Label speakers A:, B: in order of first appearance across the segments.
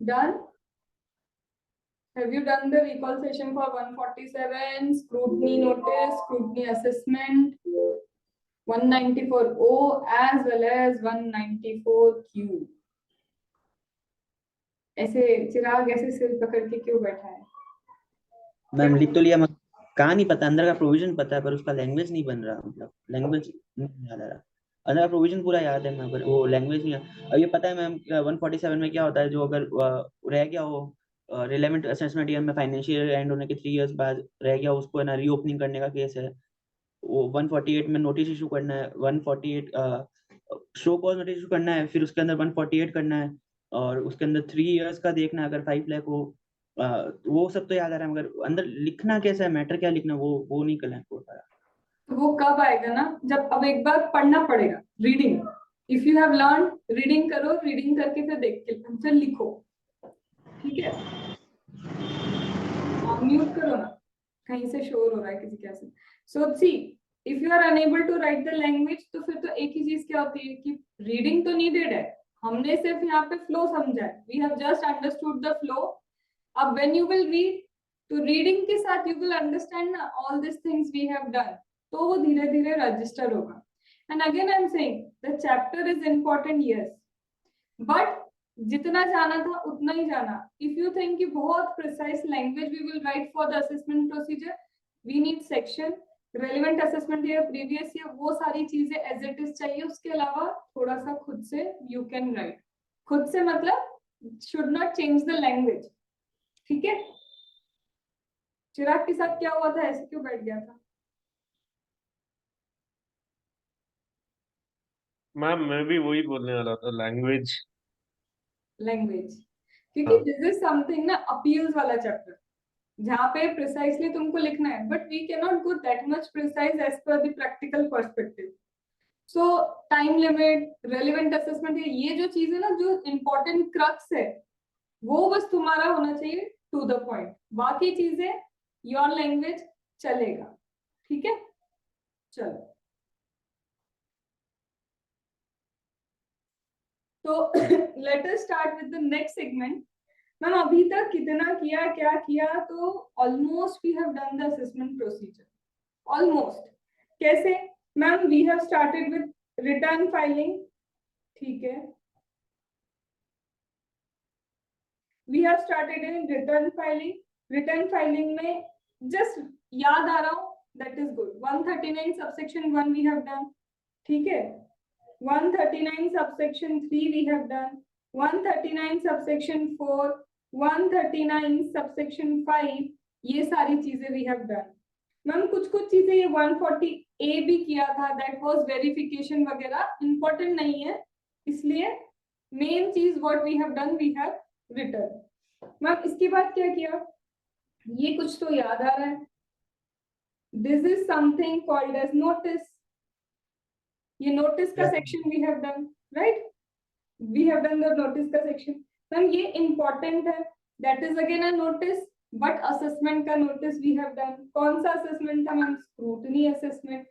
A: Done? Have you done the recall session for 147, scrutiny notice, scrutiny assessment, 194O as well as 194Q? ऐसे चिराग ऐसे सिर पकड़ के क्यों बैठा है?
B: मैम लिख तो लिया, मगर कहाँ नहीं पता, अंदर का प्रोविजन पता है पर उसका लैंग्वेज नहीं बन रहा, मतलब लैंग्वेज नहीं याद आ रहा। अंदर का प्रोविजन पूरा याद है मैम, पर वो लैंग्वेज नहीं है। अब ये पता है मैम 147 में क्या होता है, जो अगर रह गया हो रिलेवेंट असेसमेंट ईयर में फाइनेंशियल एंड होने के 3 इयर्स बाद रह गया, उसको है ना रीओपनिंग करने का केस है। वो 148 में नोटिस इशू करना है, 148 शो कॉज नोटिस इशू करना है, फिर उसके अंदर 148 करना है, और उसके अंदर 3 इयर्स का देखना है अगर 5 लाख हो। वो सब तो याद आ रहा है, मगर अंदर लिखना कैसा है, मैटर क्या लिखना, वो नहीं कर हो पा रहा।
A: तो वो कब आएगा ना, जब अब एक बार पढ़ना पड़ेगा, reading. If you have learn, reading करो, रीडिंग करके फिर देख के फिर लिखो, ठीक है? म्यूट करो ना, कहीं से शोर हो रहा है किसी के से। So see, if you are unable to write the language, तो फिर तो एक ही चीज क्या होती है कि रीडिंग तो नीडेड है, हमने सिर्फ यहाँ पे फ्लो समझा है, we have just understood the flow. अब व्हेन यू विल रीड, तो रीडिंग के साथ यू विल अंडरस्टैंड ना all this things we have done, तो वो धीरे धीरे रजिस्टर होगा। And again I am saying the chapter is important, yes, but जितना जाना था उतना ही जाना। इफ यू थिंक कि बहुत precise language we will write for the assessment procedure, we need section, relevant assessment year, previous year, वो सारी चीजें एज इट इज चाहिए। उसके अलावा थोड़ा सा खुद से यू कैन राइट, खुद से मतलब should not change the language, ठीक है? चिराग के साथ क्या हुआ था, ऐसे क्यों बैठ गया था?
C: मैम मैं भी वही बोलने वाला था, लैंग्वेज।
A: क्योंकि दिस इज समथिंग ना अपील्स वाला चैप्टर, जहाँ पे प्रिसाइसली तुमको लिखना है, but we can not go that much precise as per the practical perspective. So time limit, relevant assessment, ये जो चीज है ना, जो इम्पोर्टेंट क्रक्स है, वो बस तुम्हारा होना चाहिए टू द पॉइंट। बाकी चीजें योर लैंग्वेज चलेगा, ठीक है? चलो, तो let us start with the next segment. Ma'am अभी तक कितना किया, क्या किया? तो almost we have done the assessment procedure, almost. कैसे? Ma'am we have started with return filing, ठीक है? We have started in return filing. Return filing में जस्ट याद आ रहा हूं, that is good. 139 subsection 1 we have done, ठीक है? 139 subsection 3 we have done, 139 subsection 4, 139 subsection 5, ये सारी चीजें we have done। मैम कुछ चीजें ये 140A भी किया था, that was वेरिफिकेशन वगैरह, इंपॉर्टेंट नहीं है, इसलिए मेन चीज what we have done we have written। Ma'am इसके बाद क्या किया, ये कुछ तो याद आ रहा है, this is something called as notice। ये नोटिस का section we have done, right? We have done the notice का सेक्शन। मैम ये इंपॉर्टेंट है, that is again a notice, but assessment का नोटिस वी हैव डन। कौन सा असेसमेंट था ma'am? Scrutiny assessment.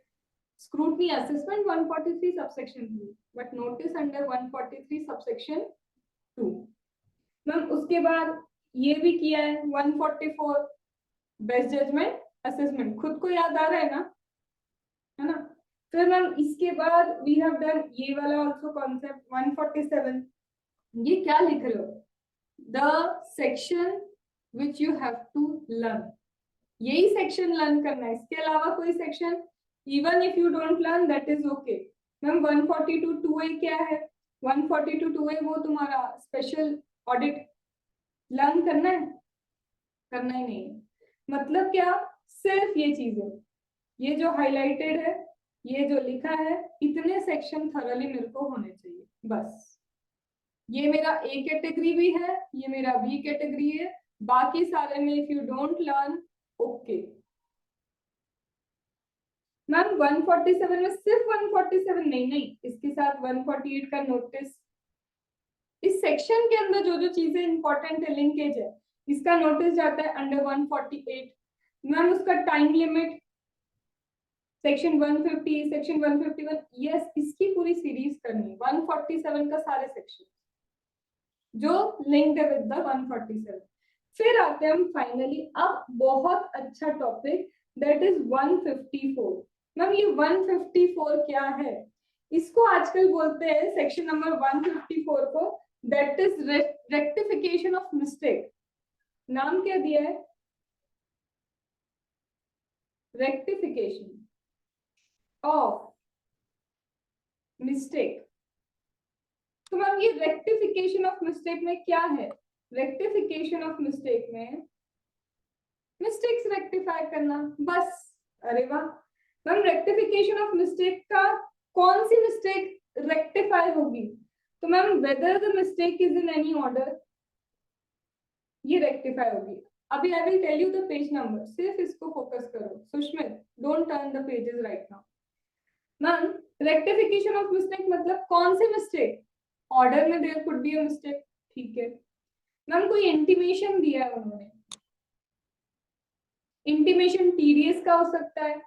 A: Scrutiny assessment 143 subsection 2, but notice under 143 subsection 2। Ma'am उसके बाद ये भी किया है 144 बेस्ट जजमेंट असेसमेंट, खुद को याद आ रहा है ना, है ना? फिर मैम इसके बाद वी हैव डन ये वाला आल्सो कॉन्सेप्ट 147। ये क्या लिख रहे हो? The section which you have to learn, यही सेक्शन लर्न करना है, इसके अलावा कोई section even if you don't learn that is okay. Ma'am 142 2A क्या है? 142 2A वो तुम्हारा स्पेशल ऑडिट, लर्न करना है? करना ही नहीं है। मतलब क्या? सिर्फ ये चीजें, ये जो हाईलाइटेड है, ये जो लिखा है, इतने सेक्शन थरली मेरे को होने चाहिए बस। ये मेरा ए कैटेगरी भी है, ये मेरा बी कैटेगरी है, बाकी सारे में if you don't learn, okay. Ma'am 147 में सिर्फ 147 नहीं, इसके साथ 148 का नोटिस, इस सेक्शन के अंदर जो जो चीजें इंपॉर्टेंट है, लिंकेज है, इसका नोटिस जाता है अंडर 148। मैम उसका time limit section 150, section 151, yes, इसकी पूरी सीरीज करनी, 147 का सारे सेक्शन। जो लिंक्ड है विद द 147। फिर आते हैं हम फाइनली अब बहुत अच्छा टॉपिक दैट इज 154। मैम ये 154 क्या है? इसको आजकल बोलते हैं सेक्शन नंबर 154 को that is rectification of mistake. नाम क्या दिया है? Rectification of mistake. तो मैम ये रेक्टिफिकेशन ऑफ मिस्टेक में क्या है? रेक्टिफिकेशन ऑफ मिस्टेक में मिस्टेक्स रेक्टिफाई करना, बस। अरे वाह मैम, रेक्टिफिकेशन ऑफ मिस्टेक का कौन सी मिस्टेक रेक्टिफाई होगी? तो ma'am whether the mistake is in any order, ये रेक्टिफाई होगी। अभी I will tell you the page number, सिर्फ इसको फोकस करो Sushmit, don't turn the pages right now. Ma'am rectification of mistake मतलब कौन सी मिस्टेक? ऑर्डर में there could be a mistake, ठीक है। मैम कोई इंटीमेशन दिया है उन्होंने, इंटीमेशन टीडीएस का हो सकता है,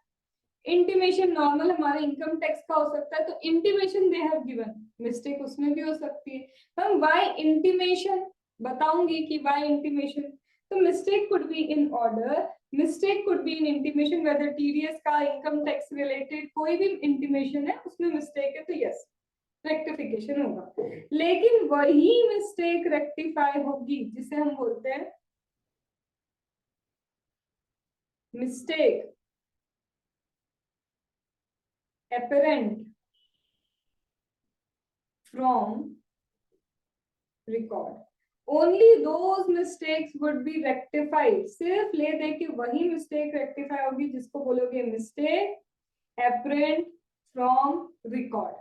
A: इंटीमेशन नॉर्मल हमारे इनकम टैक्स का हो सकता है, तो intimation they have given, mistake उसमें भी हो सकती है। मैम व्हाई इंटीमेशन बताऊंगी कि व्हाई इंटीमेशन। तो mistake could be in order, mistake could be in intimation, whether TDS का, इनकम टैक्स रिलेटेड कोई भी इंटीमेशन है उसमें मिस्टेक है तो यस रेक्टिफिकेशन होगा। लेकिन वही मिस्टेक रेक्टिफाई होगी जिसे हम बोलते हैं mistake apparent from record. Only those mistakes would be rectified. सिर्फ ले दे के वही मिस्टेक रेक्टिफाई होगी जिसको बोलोगे मिस्टेक apparent from record.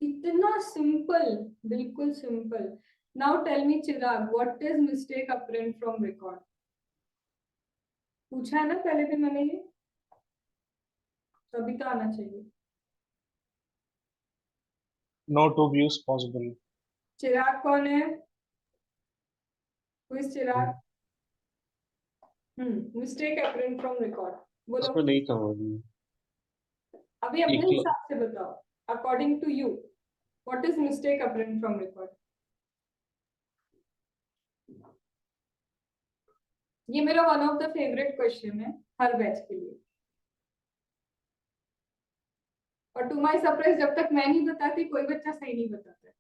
A: इतना सिंपल, बिल्कुल simple. Now tell me Chirag, what is mistake apparent from record? पूछा है ना पहले भी मैंने ये, तभी तो आना चाहिए।
C: No two views possible.
A: चिराग कौन है? Who is Chirag? Mistake apparent from record बोलो।
C: उसमें नहीं था अभी।
A: अभी अपने
C: एक
A: हिसाब से बताओ, according to you what is mistake apparent from record? ये मेरा one of the favourite question है हर बैच के लिए, और टू माय सरप्राइज जब तक मैं नहीं बताती कोई बच्चा सही नहीं बताता।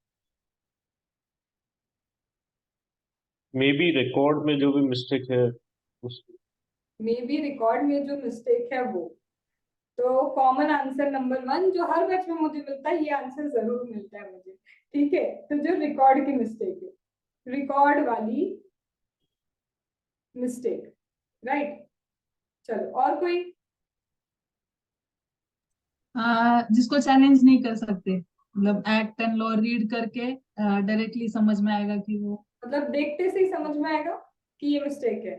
C: मे बी रिकॉर्ड में जो भी मिस्टेक है उस
A: मे बी रिकॉर्ड में जो मिस्टेक है वो, तो कॉमन आंसर नंबर 1 जो हर बैच में मुझे मिलता है, ये आंसर जरूर मिलता है मुझे, ठीक है। तो जो रिकॉर्ड की मिस्टेक है, रिकॉर्ड वाली मिस्टेक, राइट। चलो और कोई?
D: जिसको चैलेंज नहीं कर सकते, मतलब एक्ट एंड लॉ रीड करके डायरेक्टली समझ में आएगा कि वो,
A: मतलब देखते से ही समझ में आएगा कि ये मिस्टेक है।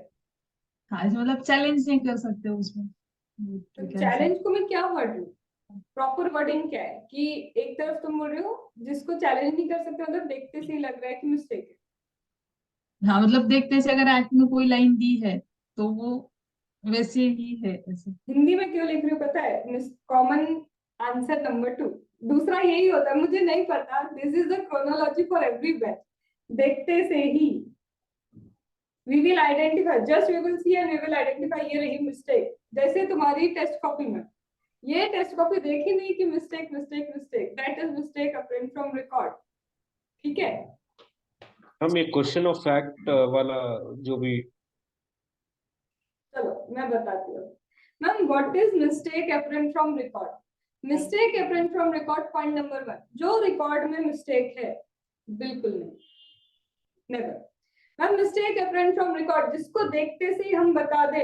D: हाँ मतलब चैलेंज नहीं कर सकते उसमें।
A: तो
D: ठीक है,
A: चैलेंज को मैं क्या वर्ड लूं? प्रॉपर वर्डिंग क्या है कि एक तरफ तुम बोल रहे हो जिसको चैलेंज नहीं कर सकते, मतलब देखते से ही लग रहा है कि मिस्टेक है।
D: हाँ मतलब देखते से अगर एक्ट में कोई लाइन दी है तो वो वैसे ही है ऐसे।
A: हिंदी में क्यों लिख रही हूँ पता है? कॉमन आंसर नंबर 2 दूसरा यही होता है, मुझे नहीं पता, this is the chronology for every batch. देखते से ही we will identify, just we will see and we will identify ये रही मिस्टेक। जैसे तुम्हारी टेस्ट कॉपी में, ये टेस्ट कॉपी देखी नहीं कि mistake mistake mistake, that is mistake apparent from record, ठीक है।
C: हम एक क्वेश्चन ऑफ फैक्ट वाला जो भी
A: चलो मैं बताती हूँ। Ma'am what is mistake apparent from record? Mistake apparent from record point number 1, जो रिकॉर्ड में मिस्टेक है, बिल्कुल नहीं, never. Ma'am mistake apparent from record जिसको देखते से ही हम बता दे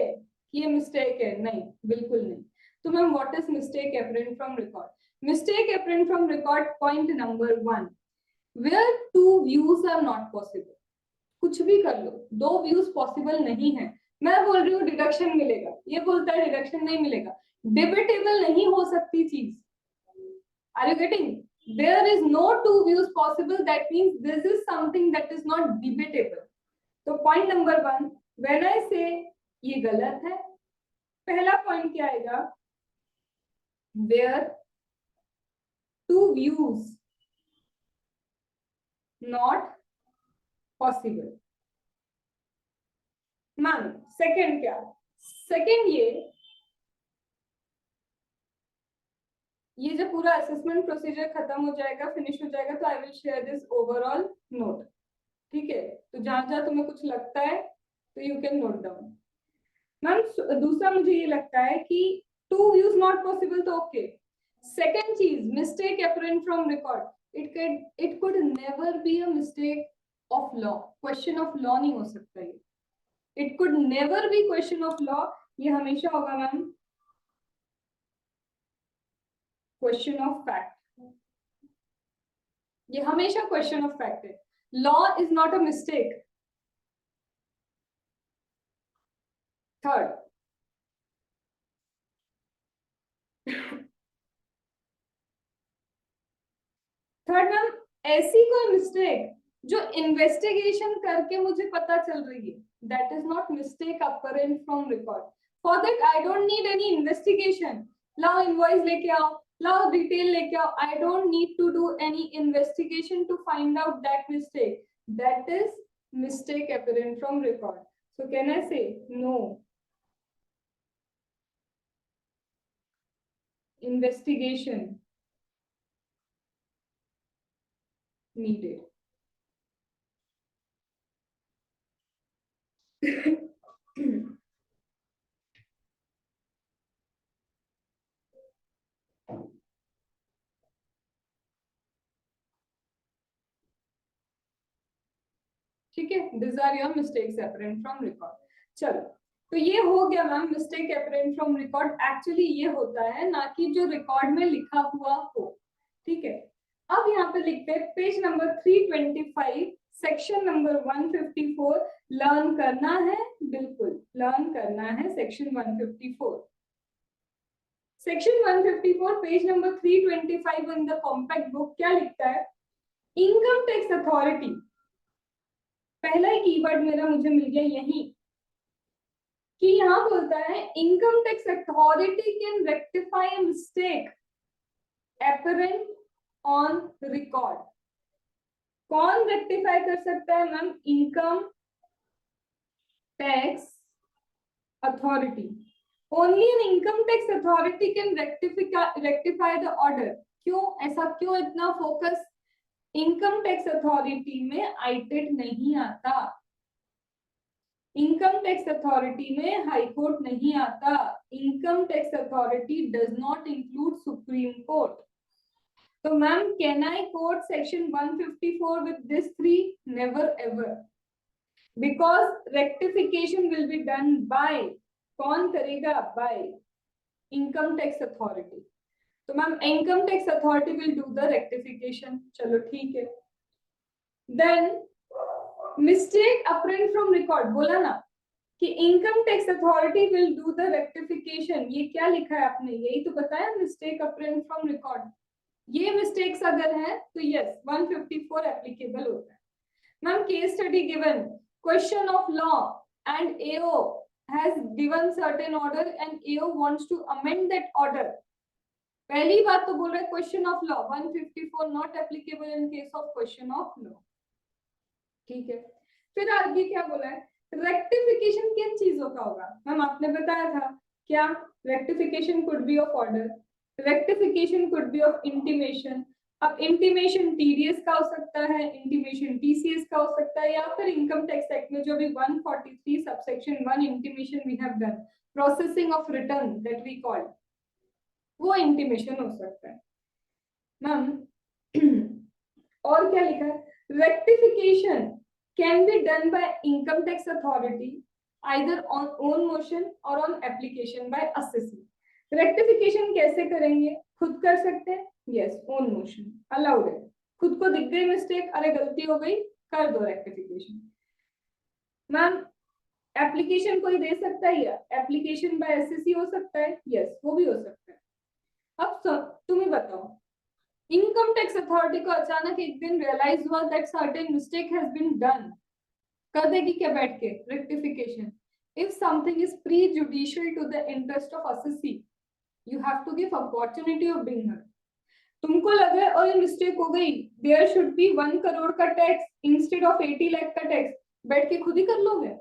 A: कि ये मिस्टेक है, नहीं, बिल्कुल नहीं। तो ma'am what is mistake apparent from record? Mistake apparent from record point number 1, where two views are not possible। कुछ भी कर लो, दो व्यूज पॉसिबल नहीं है। मैं बोल रही हूँ डिडक्शन मिलेगा, ये बोलता है डिडक्शन नहीं मिलेगा। डिबेटेबल नहीं हो सकती चीज, are you getting? There is no two views possible, that means this is something that is not debatable. तो point number 1 when I say ये गलत है, पहला पॉइंट क्या आएगा? Where two views not possible. Ma'am second क्या, second ये जब पूरा असेसमेंट प्रोसीजर खत्म हो जाएगा, फिनिश हो जाएगा, तो I will share this overall note, ठीक है। तो जहां जहां तुम्हें कुछ लगता है तो you can note down. Ma'am दूसरा मुझे ये लगता है कि टू व्यूज नॉट पॉसिबल, तो ओके। सेकंड चीज, mistake apparent from record, it could never be a mistake of law, question of law नहीं हो सकता ये, it could never be question of law, ये हमेशा होगा मैम क्वेश्चन ऑफ फैक्ट, ये हमेशा क्वेश्चन ऑफ फैक्ट है, law is not a mistake. Third, ma'am ऐसी कोई मिस्टेक जो इन्वेस्टिगेशन करके मुझे पता चल रही है, that is not mistake apparent from record. For that I don't need any investigation, लाओ इनवॉइस लेके आओ, लाओ डिटेल लेके आओ, I don't need to do any investigation to find out that mistake, that is mistake apparent from record. So can I say no investigation needed? ठीक है, these are your mistakes apparent from record। चलो, तो ये हो गया ma'am mistake apparent from record. Actually ये होता है ना कि जो रिकॉर्ड में लिखा हुआ हो, ठीक है। अब यहाँ पे लिखते हैं page number 325 section number 154, learn करना है, बिल्कुल लर्न करना है section 154। Section 154 page number 325 in the compact book क्या लिखता है, इनकम टैक्स अथॉरिटी, पहला ही कीवर्ड मेरा मुझे मिल गया यही कि यहां बोलता है income tax authority can rectify a mistake apparent on record. कौन रेक्टिफाई कर सकता है ma'am, income tax authority, only an income tax authority can rectify the order. क्यों ऐसा, क्यों इतना फोकस, इनकम टैक्स अथॉरिटी में आईटेट नहीं आता, इनकम टैक्स अथॉरिटी में हाई कोर्ट नहीं आता, income tax authority does not include supreme court. तो ma'am can I quote section 154 with this three, never ever, because rectification will be done by, कौन करेगा, बाय इनकम टैक्स अथॉरिटी। तो ma'am income tax authority will do the rectification, चलो ठीक है। Then mistake apparent from record, बोला ना कि income tax authority will do the rectification, ये क्या लिखा है आपने, यही तो बताया मिस्टेक अपरेंट फ्रॉम रिकॉर्ड। ये मिस्टेक्स अगर है तो यस 154 एप्लीकेबल होता है। Ma'am case study given, question of law and AO has given certain order and AO wants to amend that order. पहली बात तो बोल रहे question of law 154 not applicable in case of question of law, ठीक है। फिर आगे क्या बोला है, रेक्टिफिकेशन किन चीजों का होगा, मैम आपने बताया था क्या, rectification could be of order, rectification could be of intimation. अब इंटीमेशन टीडीएस का हो सकता है, इंटीमेशन टीसीएस का हो सकता है, या फिर इनकम टैक्स एक्ट में जो भी 143 subsection 1 intimation we have done, processing of return that we call, वो इंटीमेशन हो सकता है। मैम और क्या लिखा है, rectification can be done by income tax authority either on own motion or on application by assessee। Rectification कैसे करेंगे, खुद कर सकते हैं, यस ओन मोशन अलाउड है, खुद को दिख गई मिस्टेक, अरे गलती हो गई, कर दो रेक्टिफिकेशन। मैम एप्लीकेशन कोई दे सकता है, या एप्लीकेशन बाय एसएससी हो सकता है, यस वो भी हो सकता है। अब तुम्हें बताओ, इनकम टैक्स अथॉरिटी को अचानक एक दिन रियलाइज हुआ that certain mistake has been done, कर देगी क्या बैठ के rectification. If something is prejudicial to the interest of assessee, you have to give opportunity of being heard. तुमको लग रहा है और ये मिस्टेक हो गई, देयर शुड बी 1 करोड़ का टैक्स इंस्टेड ऑफ 80 लाख का टैक्स, बैठ के खुद ही कर लोगे।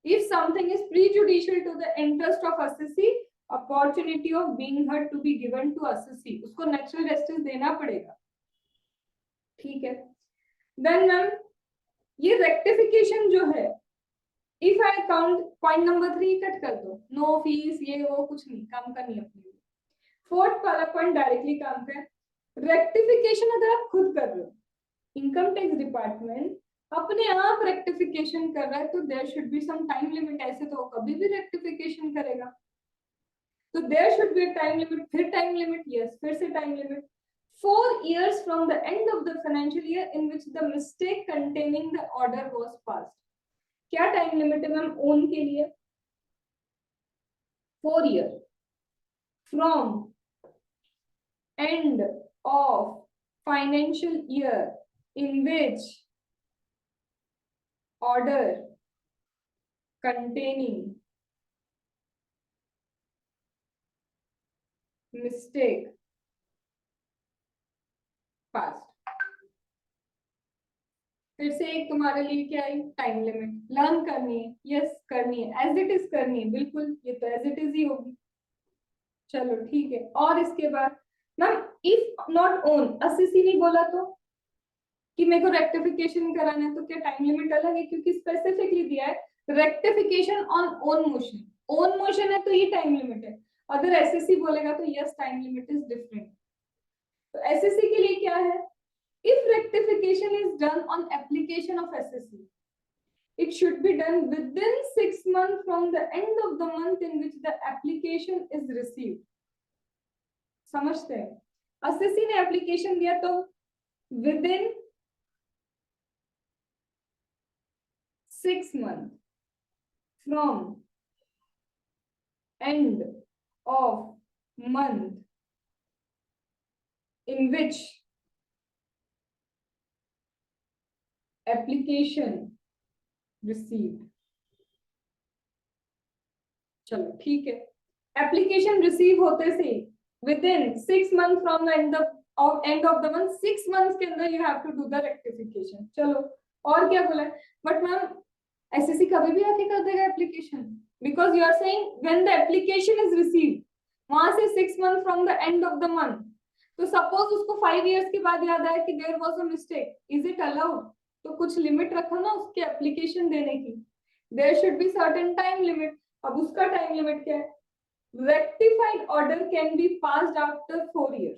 A: If something is prejudicial to the interest of assessee, opportunity of being heard to be given to assessee, उसको नेचुरल जस्टिस देना पड़ेगा, ठीक है। देन मैम ये रेक्टिफिकेशन जो है, if I count point number 3 cut कर दो, नो फीस ये वो कुछ नहीं, काम करनी है अपनी। फोर्थ वाला पॉइंट डायरेक्टली काम का है। रेक्टिफिकेशन अगर आप खुद कर रहे हो, इनकम टैक्स डिपार्टमेंट अपने आप रेक्टिफिकेशन कर रहा है, तो there should be some time limit, ऐसे तो वो कभी भी रेक्टिफिकेशन करेगा, तो there should be a time limit. फिर टाइम लिमिट, यस, फिर से time limit, 4 years from the end of the financial year in which the mistake containing the order was passed। क्या टाइम लिमिट है ma'am own के लिए? 4 year from end of financial year in which order containing mistake passed। फिर से एक तुम्हारे लिए क्या आई, टाइम लिमिट। लर्न करनी है, यस करनी है, एज इट इज करनी है, बिल्कुल ये तो एज इट इज ही होगी। चलो ठीक है, और इसके बाद ma'am if not own, assessee नहीं बोला तो कि मेरे को रेक्टिफिकेशन कराना है, तो क्या टाइम लिमिट अलग है? क्योंकि स्पेसिफिकली दिया है rectification on own motion, own motion है तो ये टाइम लिमिट है। अगर एसएससी बोलेगा तो yes time limit is different. तो एसएससी के लिए क्या है, if rectification is done on application of SSC, it should be done within 6 months from the end of the month in which the application is received। समझते हैं, SSC ने application दिया तो within 6 months from end of month in which application received। चलो ठीक है, application receive होते से within 6 months from the end of the month, 6 months के अंदर you have to do the rectification। चलो और क्या बोला है, बट मैम एसएससी कभी भी आके कर देगा application, because you are saying when the application is received, वहां से 6 months from the end of the month। तो सपोज उसको 5 years के बाद याद आया कि there was a mistake, is it allowed? तो कुछ लिमिट रखो ना उसके एप्लीकेशन देने की, there should be certain time limit. अब उसका टाइम लिमिट क्या है, rectified order can be passed after 4 years।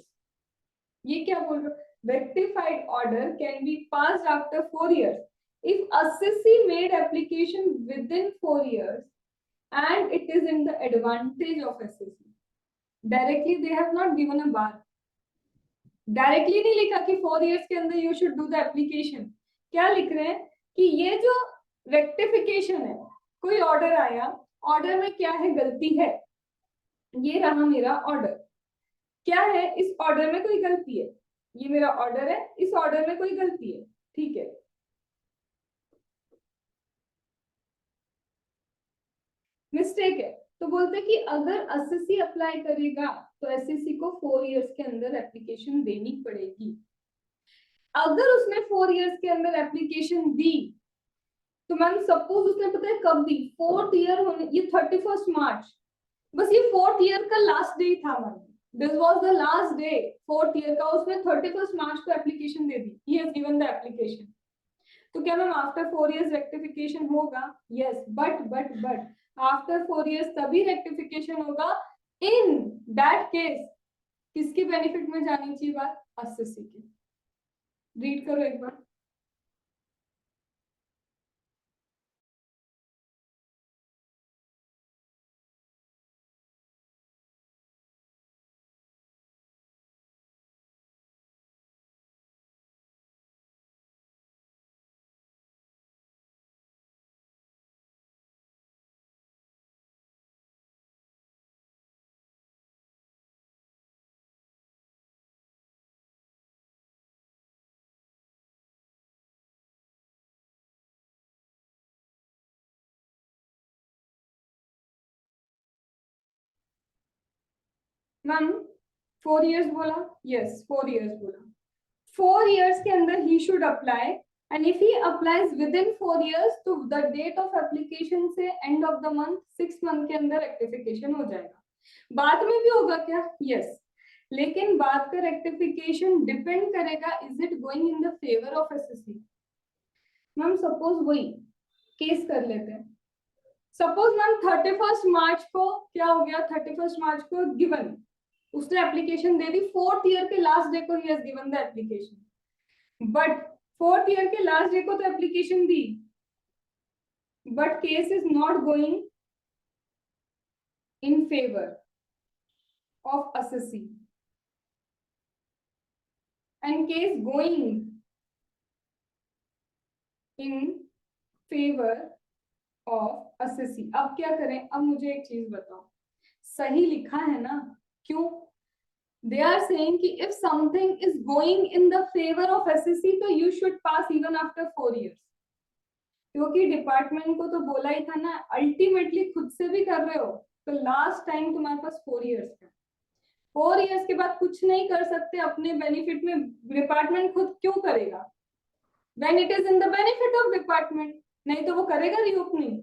A: ये क्या बोल रहे हो, rectified order can be passed after 4 years if assessee made application within 4 years and it is in the advantage of assessee। directly they have not given a bar, directly नहीं लिखा कि 4 years के अंदर you should do the application. क्या लिख रहे हैं कि ये जो रेक्टिफिकेशन है, कोई ऑर्डर आया, ऑर्डर में क्या है, गलती है, ये रहा मेरा ऑर्डर, क्या है इस ऑर्डर में कोई गलती है, ये मेरा ऑर्डर है, इस ऑर्डर में कोई गलती है, ठीक है। मिस्टेक है तो बोलते कि अगर एसएससी अप्लाई करेगा तो एसएससी को 4 years के अंदर एप्लीकेशन देनी पड़ेगी। अगर उसने 4 years के अंदर एप्लीकेशन दी तो मैम सपोज उसने पता है कब दी, 4th year होने, ये 31st मार्च, बस ये 4th year का लास्ट डे था ma'am, this was the last day 4th year का, उसने 31st मार्च को application they the, he has given the application. तो क्या मैम आफ्टर 4 years रेक्टिफिकेशन होगा? यस, बट आफ्टर 4 years तभी रेक्टिफिकेशन होगा। इन दैट केस किसके बेनिफिट में जानी चाहिए बात, एसएससी की। रीड करो एक बार। मैम 4 years बोला, yes 4 years बोला, 4 years के अंदर he should apply, and if he applies within 4 years तो the date of application से end of the month 6 month के अंदर rectification हो जाएगा. बाद में भी होगा क्या? yes, लेकिन बाद का rectification depend करेगा is it going in the favor of SSC. Ma'am suppose वही केस कर लेते हैं, सपोज मैम 31 मार्च को क्या हो गया, 31 मार्च को गिवन, उसने एप्लीकेशन दे दी, 4th ईयर के लास्ट डे को he has given the application, but 4th year के लास्ट डे को तो application the, but case is not going in favour of SSC and case going in favour of SSC. अब क्या करें? अब मुझे एक चीज बताओ, सही लिखा है ना? क्यों? दे आर सेइंग कि if something is going in the favour of assessee तो you should pass even after 4 years, क्योंकि डिपार्टमेंट को तो बोला ही था ना, अल्टीमेटली खुद से भी कर रहे हो तो लास्ट टाइम तुम्हारे पास 4 years का, 4 years के बाद कुछ नहीं कर सकते अपने बेनिफिट में, डिपार्टमेंट खुद क्यों करेगा? when it is in the benefit of department, नहीं तो वो करेगा रीओपनिंग,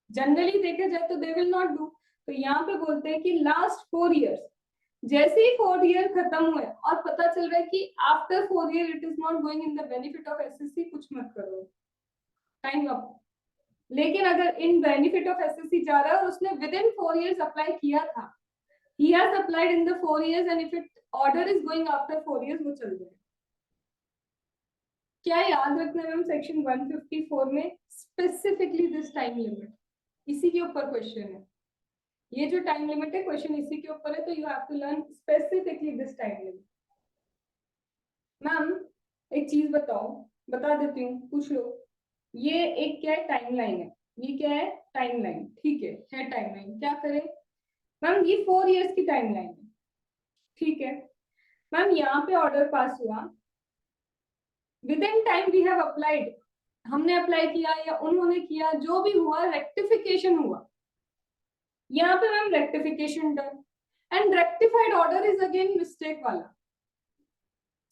A: जनरली देखे जाए तो they will not do. तो यहाँ पे बोलते हैं कि लास्ट 4 years, जैसे ही 4 year खत्म हुए और पता चल रहा है कि after 4 year it is not going in the benefit of SSC, कुछ मत करो, टाइम अप. लेकिन अगर इन बेनिफिट ऑफ एसएससी जा रहा है और उसने विद इन 4 years अप्लाई किया था, he has applied in the 4 years and if it order is going after 4 years वो चल जाएगा. क्या याद रखना है मैम, सेक्शन 154 में स्पेसिफिकली दिस टाइम लिमिट, इसी के ऊपर क्वेश्चन है, ये जो टाइम लिमिट है क्वेश्चन इसी के ऊपर है, तो you have to learn specifically this time limit. Ma'am एक चीज बताओ, बता देती हूँ, पूछ लो, ये एक क्या है, टाइमलाइन है, ये क्या है, टाइमलाइन, ठीक है टाइमलाइन. क्या करें मैम, ये 4 years की टाइमलाइन है, ठीक है मैम. यहाँ पे ऑर्डर पास हुआ, within time we have applied, हमने अप्लाई किया या उन्होंने किया, जो भी हुआ रेक्टिफिकेशन हुआ, यहाँ पे ma'am rectification done, and rectified order is again mistake वाला,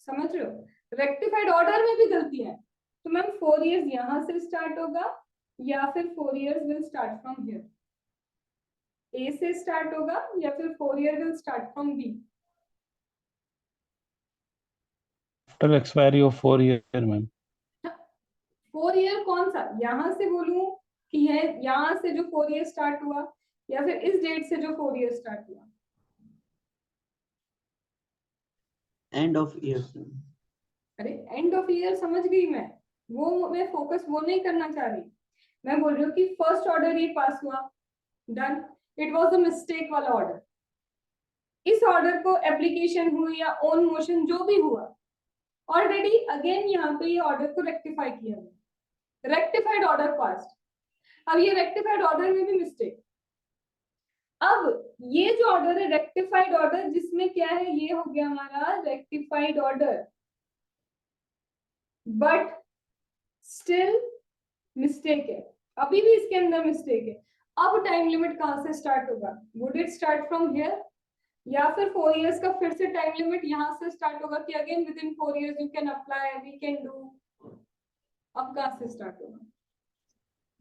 A: समझ रहे हो? रेक्टिफाइड ऑर्डर में भी गलतियां है, तो मैम 4 years यहाँ से स्टार्ट होगा या फिर 4 years will start from here, A से स्टार्ट होगा या फिर 4 year will start from B.
E: After expiry of 4 year ma'am.
A: 4 year कौन सा, यहाँ से बोलूं कि है यहाँ से जो 4 year स्टार्ट हुआ या फिर इस डेट से जो 4 year स्टार्ट हुआ?
B: End of year.
A: अरे एंड ऑफ ईयर समझ गई मैं, वो मैं फोकस वो नहीं करना चाह रही, मैं बोल रही हूँ कि फर्स्ट ऑर्डर ये पास हुआ, done, it was a mistake वाला ऑर्डर, इस ऑर्डर को एप्लीकेशन हुई या ओन मोशन जो भी हुआ, ऑलरेडी अगेन यहाँ पे ये ऑर्डर को रेक्टिफाई किया गया, रेक्टिफाइड ऑर्डर पास्ड. अब ये रेक्टिफाइड ऑर्डर में भी मिस्टेक, अब ये जो ऑर्डर है रेक्टिफाइड ऑर्डर, जिसमें क्या है, ये हो गया हमारा rectified order, but still mistake है, अभी भी इसके अंदर मिस्टेक है. अब टाइम लिमिट कहां से स्टार्ट होगा? Would it start from here या फिर 4 years का फिर से टाइम लिमिट यहाँ से स्टार्ट होगा कि again within 4 years you can apply, we can do? अब कहां से स्टार्ट होगा?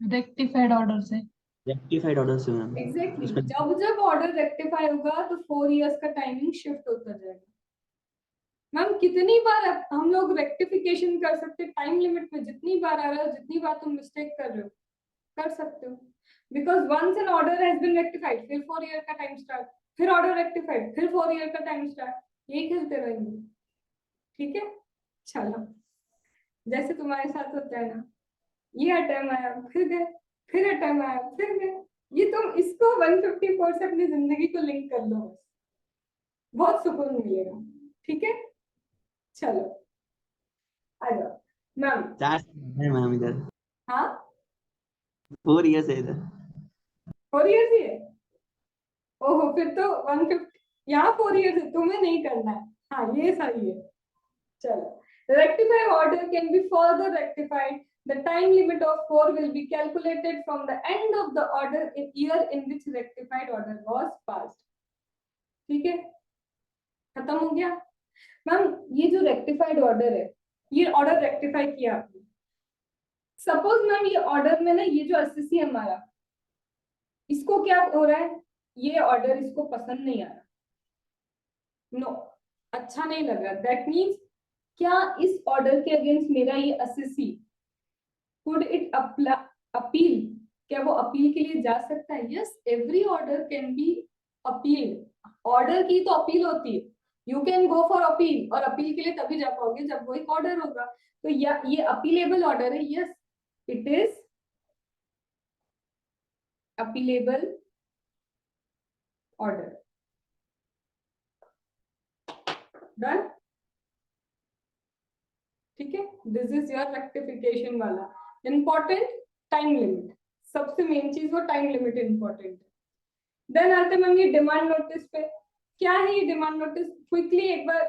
D: रेक्टिफाइड ऑर्डर से.
B: रेक्टिफाइड ऑर्डर से मैम.
A: एग्जैक्टली, जब जब ऑर्डर रेक्टिफाई होगा तो 4 years का टाइमिंग शिफ्ट होता जाएगा. मैम कितनी बार हम लोग रेक्टिफिकेशन कर सकते, टाइम लिमिट में जितनी बार आ रहा है जितनी बार तुम मिस्टेक कर रहे हो कर सकते हो, because once an order has been rectified, फिर 4 year का टाइम स्टार्ट, फिर ऑर्डर रेक्टिफाइड, फिर 4 year का टाइम स्टार्ट, यही खेलते रहेंगे. ठीक है, चलो जैसे तुम्हारे साथ होता है ना, ये अटैम आया फिर गए, फिर अटैम आया फिर गए, ये तुम इसको 154 से अपनी जिंदगी को लिंक कर लो, बस बहुत सुकून मिलेगा. ठीक है, चलो आ जाओ मैम.
B: 4 है मैम इधर.
A: हाँ
B: 4 years है इधर.
A: 4 years ही है, ओहो फिर तो 150 यहाँ 4 years है, तुम्हें नहीं करना है. हाँ ये सही है. चलो, rectify order can be further rectified. The time limit of 4 will be calculated from the end of the order in year in which rectified order was passed. ठीक है, खत्म हो गया। मैम ये जो रेक्टिफाइड ऑर्डर है, ये ऑर्डर रेक्टिफाई किया आपने। सपोज मैम ये ऑर्डर में ना ये जो एसएससी हमारा, इसको क्या हो रहा है, ये ऑर्डर इसको पसंद नहीं आ रहा, नो अच्छा नहीं लग रहा, दैट मीन्स क्या इस ऑर्डर के अगेंस्ट मेरा ये एसएससी कुड इट अपील, क्या वो अपील के लिए जा सकता है? Yes, every order can B appeal. Order की तो अपील होती है, you can go for appeal, और अपील के लिए तभी जा पाओगे जब वो एक ऑर्डर होगा। तो ये अपीलेबल ऑर्डर है, yes it is appealable order. Done, ठीक है, दिस इज योर रेक्टिफिकेशन वाला। इंपॉर्टेंट टाइम लिमिट, सबसे मेन चीज वो टाइम लिमिट इंपॉर्टेंट है। देन आते मैम ये डिमांड नोटिस पे। क्या है ये डिमांड नोटिस? क्विकली एक बार,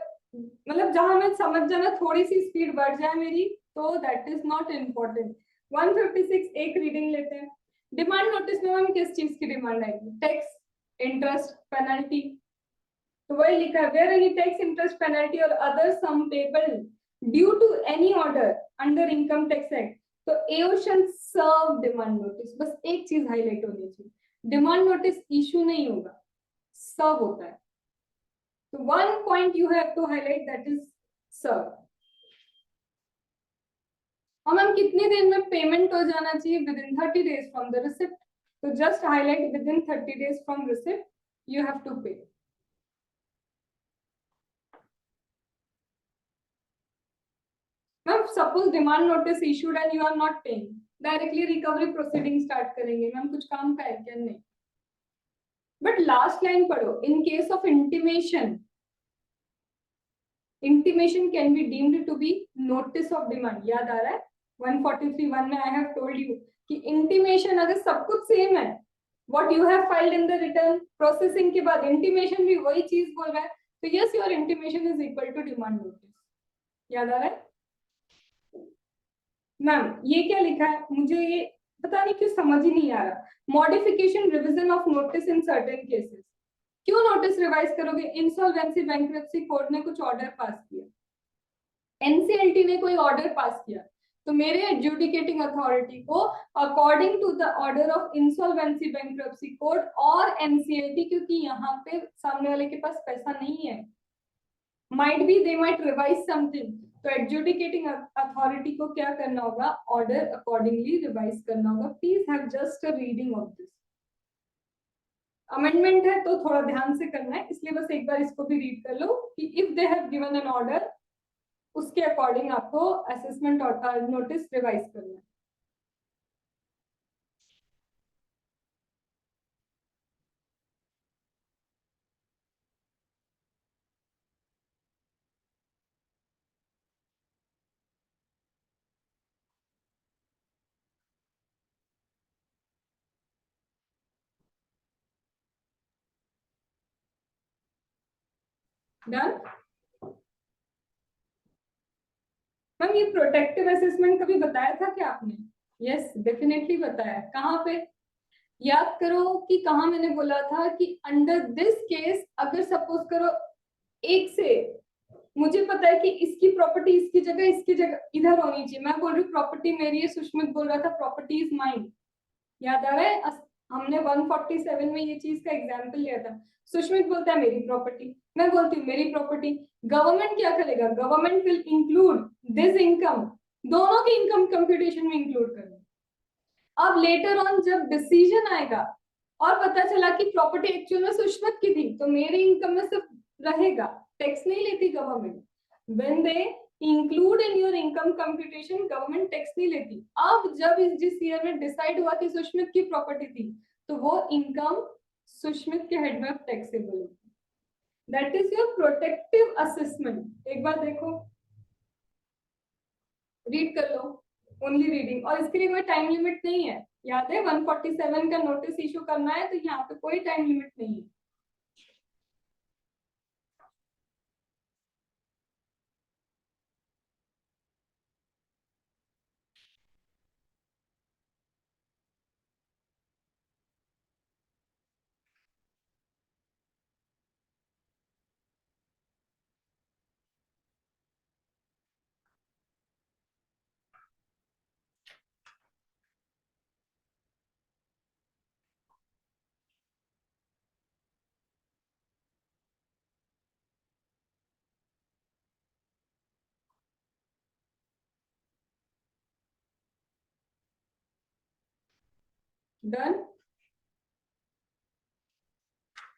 A: मतलब जहां मैं समझ जाना थोड़ी सी स्पीड बढ़ जाए मेरी, तो दैट इज नॉट इम्पोर्टेंट। 156 एक रीडिंग लेते हैं। डिमांड नोटिस में हम किस चीज की डिमांड आएगी? Tax, interest, penalty. तो वही लिखा है, where any tax, interest, penalty और other sum payable due to any order under income tax act, तो AO shall serve demand notice. बस एक चीज हाईलाइट होनी चाहिए, डिमांड नोटिस इशू नहीं होगा, सर्व होता है। तो one point you have to highlight, that is serve. और मैम कितनी देर में पेमेंट हो जाना चाहिए? Within 30 days from the receipt. तो just highlight within 30 days from receipt you have to pay. Ma'am suppose demand notice issued and you are not paying, directly recovery proceeding start करेंगे। मैम कुछ काम का है क्या? नहीं। But last line पढ़ो, in case of intimation, intimation can be deemed to be notice of demand. याद आ रहा है 143(1) में आई हैव टोल्ड यू कि इंटीमेशन अगर सब कुछ सेम है, what you have filed in the return, processing के बाद इंटीमेशन भी वही चीज बोल रहा है, तो yes your intimation is equal to demand notice. याद आ रहा है मैम? ये क्या लिखा है, मुझे ये पता नहीं क्यों समझ ही नहीं आ रहा। Modification revision of notice in certain cases. क्यों नोटिस रिवाइज करोगे? इंसॉल्वेंसी बैंक्रप्सी कोर्ट ने कुछ ऑर्डर पास किया, एनसीएलटी ने कोई ऑर्डर पास किया, तो मेरे एडजुडिकेटिंग अथॉरिटी को according to the order of insolvency bankruptcy court और एनसीएलटी, क्योंकि यहाँ पे सामने वाले के पास पैसा नहीं है, might be they might revise something, तो एडजुडिकेटिंग अथॉरिटी को क्या करना होगा? ऑर्डर अकॉर्डिंगली रिवाइज करना होगा। Please have just a reading of this. Amendment है तो थोड़ा ध्यान से करना है, इसलिए बस एक बार इसको भी रीड कर लो कि if they have given an order, उसके अकॉर्डिंग आपको असेसमेंट नोटिस रिवाइज करना है। Done ma'am? ये प्रोटेक्टिव असेसमेंट कभी बताया था क्या आपने? यस डेफिनेटली बताया। कहाँ पे? याद करो कि कहाँ मैंने बोला था कि अंडर दिस केस अगर सपोज करो एक से, मुझे पता है कि इसकी प्रॉपर्टी इसकी जगह इधर होनी चाहिए, मैं बोल रही हूँ प्रॉपर्टी मेरी है, सुष्मित बोल रहा था प्रॉपर्टी इज माइन। याद आ रहा है? हमने 147 में ये चीज का एग्जाम्पल लिया था। सुष्मित बोलता है मेरी प्रॉपर्टी, मैं बोलती हूँ मेरी प्रॉपर्टी। गवर्नमेंट क्या करेगा? Government will include this income, दोनों की इनकम कंप्यूटेशन में इंक्लूड करेगा। अब लेटर ऑन जब डिसीजन आएगा और पता चला कि प्रॉपर्टी एक्चुअल में सुष्मित की थी, तो मेरी इनकम में सिर्फ रहेगा, टैक्स नहीं लेती government. When they include in your income computation, government tax नहीं लेती। अब जब जिस ईयर में डिसाइड हुआ कि सुष्मित की प्रॉपर्टी थी, तो वो इनकम सुष्मित के हेड में टैक्सेबल होगी। That is your protective assessment. एक बार देखो, रीड कर लो, ओनली रीडिंग, और इसके लिए कोई टाइम लिमिट नहीं है। याद है 147 का नोटिस इशू करना है तो यहाँ पे कोई टाइम लिमिट नहीं है। डन।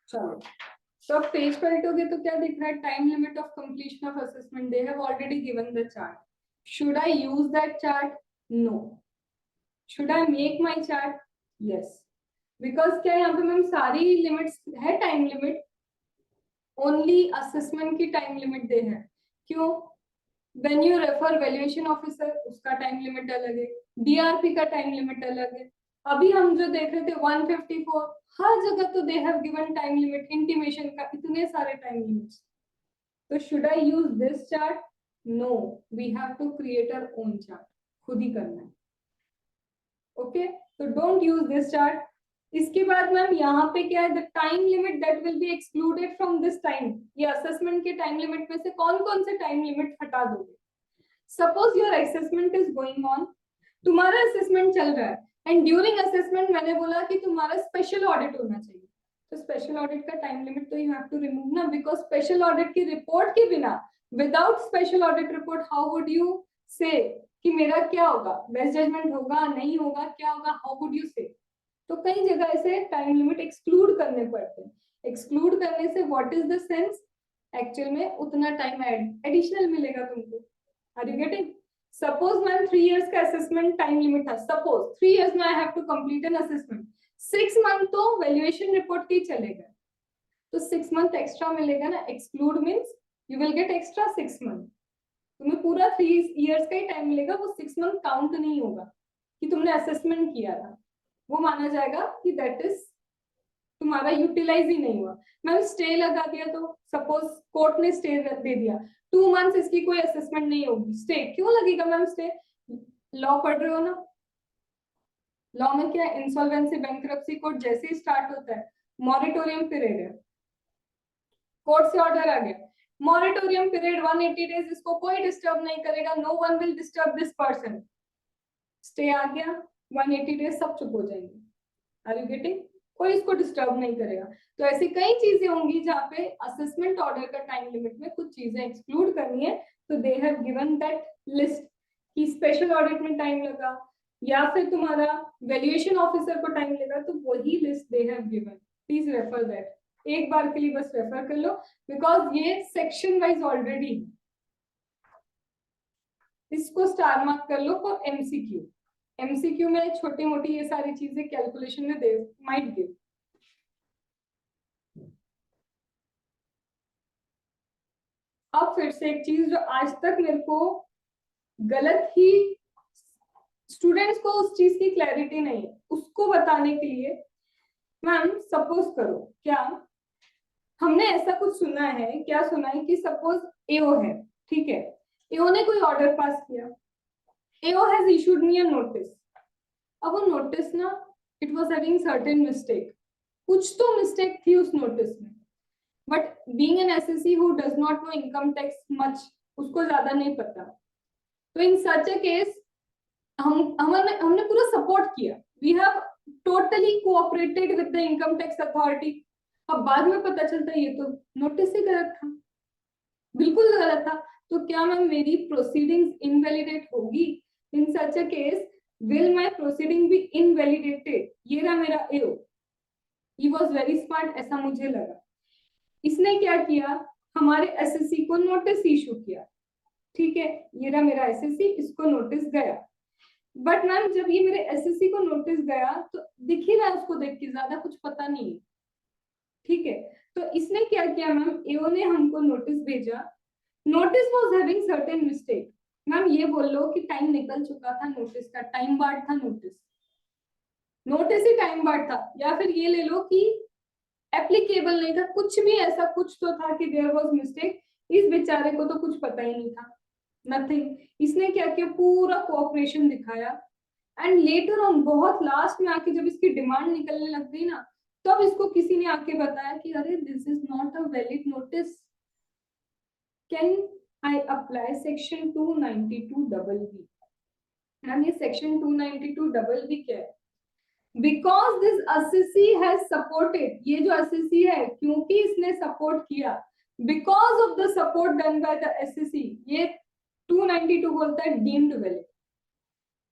A: चलो, तो अब पेज पलटोगे तो क्या दिख रहा है? Time limit of completion of assessment, they have already given the chart. Should I use that chart? No. Should I make my chart? Yes. Because क्या यहाँ पे मैम सारी लिमिट्स है टाइम लिमिट, ओनली असेसमेंट की time limit दे है। क्यों? When you refer valuation officer, उसका टाइम लिमिट अलग है, डीआरपी का टाइम लिमिट अलग है। अभी हम जो देख रहे थे 154, हर जगह तो they have given time limit, intimation का इतने सारे टाइम लिमिट्स। तो should I use this chart? No, we have to create our own chart, खुद ही करना है। ओके, तो डोंट यूज दिस चार्ट। इसके बाद मैम यहाँ पे क्या है? The time limit that will be excluded from this time, ये असेसमेंट के टाइम लिमिट में से कौन कौन से टाइम लिमिट हटा दोगे? Suppose your assessment is going on, तुम्हारा असेसमेंट चल रहा है, एंड ड्यूरिंग असेसमेंट मैंने बोला कि तुम्हारा स्पेशल ऑडिट होना चाहिए, तो स्पेशल ऑडिट का टाइम लिमिट तो यू हैव टू रिमूव ना, बिकॉज स्पेशल ऑडिट की रिपोर्ट के बिना, without special audit report, how would you से कि मेरा क्या होगा? बेस्ट जजमेंट होगा, नहीं होगा, क्या होगा? हाउ वुड यू से? तो कई जगह ऐसे टाइम लिमिट एक्सक्लूड करने पड़ते हैं। एक्सक्लूड करने से what is the sense? Actual में उतना टाइम एडिशनल मिलेगा तुमको। Are you getting? Suppose ma'am 3 years का असेसमेंट टाइम लिमिट था, सपोज 3 इयर्स में I have to complete an assessment, 6 month तो वैल्यूएशन रिपोर्ट के चलेगा, तो 6 मंथ एक्स्ट्रा मिलेगा ना। Exclude means you will get extra 6 month, तुम्हें पूरा 3 इयर्स का ही टाइम मिलेगा, वो 6 मंथ काउंट नहीं होगा कि तुमने असेसमेंट किया था, वो माना जाएगा कि दैट इज तुम्हारा यूटिलाइज ही नहीं हुआ। मैम स्टे लगा दिया, तो सपोज कोर्ट ने स्टे दे दिया 2 मंथ्स, इसकी कोई असेसमेंट नहीं होगी, स्टे क्यों लगेगा मैम? स्टे, लॉ पढ़ रहे हो ना, लॉ में क्या इंसॉल्वेंसी बैंक्रप्सी कोर्ट जैसे ही स्टार्ट होता है, मॉरिटोरियम पीरियड है, कोर्ट से ऑर्डर आ गया, मॉरिटोरियम पीरियड 180 डेज, इसको कोई डिस्टर्ब नहीं करेगा, no one will disturb this person. Stay आ गया, 180 डेज सब चुप हो जाएंगे। Are you getting? कोई इसको डिस्टर्ब नहीं करेगा। तो ऐसी कई चीजें होंगी जहाँ पे असेसमेंट ऑर्डर का टाइम लिमिट में कुछ चीजें एक्सक्लूड करनी है, तो they have given that list कि स्पेशल ऑडिट में टाइम लगा या फिर तुम्हारा वैल्यूएशन ऑफिसर को टाइम लगा, तो वही list they have given. Please refer that, एक बार के लिए बस रेफर कर लो, बिकॉज ये सेक्शन वाइज ऑलरेडी है। इसको स्टार मार्क कर लो फॉर एमसीक्यू। एमसीक्यू में छोटी मोटी ये सारी चीजें कैलकुलेशन में दे माइट गिव। अब फिर से एक चीज जो आज तक मेरे को गलत ही, स्टूडेंट्स को उस चीज की क्लैरिटी नहीं है, उसको बताने के लिए मैम सपोज करो, क्या हमने ऐसा कुछ सुना है, क्या सुना है कि सपोज एओ है, ठीक है, एओ ने कोई ऑर्डर पास किया, AO has issued me a notice. अब वो नोटिस ना, it was having certain mistake, कुछ तो मिस्टेक थी उस नोटिस में, but being an assessee who does not know income tax much, उसको ज्यादा नहीं पता, तो इन सच अ केस हमने पूरा सपोर्ट किया, we have totally cooperated with the income tax authority. अब बाद में पता चलता है ये तो नोटिस ही गलत था, बिल्कुल गलत था, तो क्या मैम मेरी प्रोसीडिंग्स इनवैलिडेट होगी? In such a case will my proceeding be invalidated? ये रहा मेरा एओ, he was very smart, ऐसा मुझे लगा। इसने क्या किया, हमारे एसएससी को नोटिस इशू किया, ठीक है, ये रहा मेरा एसएससी, इसको नोटिस गया, बट मैम जब ये मेरे एसएससी को नोटिस गया तो दिख ही रहा है उसको देख के, ज्यादा कुछ पता नहीं है, ठीक है, तो इसने क्या किया मैम, एओ ने हमको नोटिस भेजा, notice was having certain mistake. Ma'am ये बोल लो कि टाइम निकल चुका था नोटिस का, टाइम बार्ड था नोटिस, नोटिस ही टाइम बार्ड था, या फिर ये ले लो कि एप्लीकेबल नहीं था, कुछ भी ऐसा कुछ तो था कि देयर वाज मिस्टेक, इस बेचारे को तो कुछ पता ही नहीं था, नथिंग। इसने क्या किया, पूरा कोऑपरेशन दिखाया, एंड लेटर ऑन बहुत लास्ट में आके जब इसकी डिमांड निकलने लग गई ना, तब इसको किसी ने आके बताया कि अरे this is not a valid notice, can I apply section 292BB। Ma'am ये section 292BB क्या है? Because this assessee has supported, ये जो assessee है क्योंकि इसने सपोर्ट किया, because of the support done by the assessee, ये 292 बोलता है deemed valid।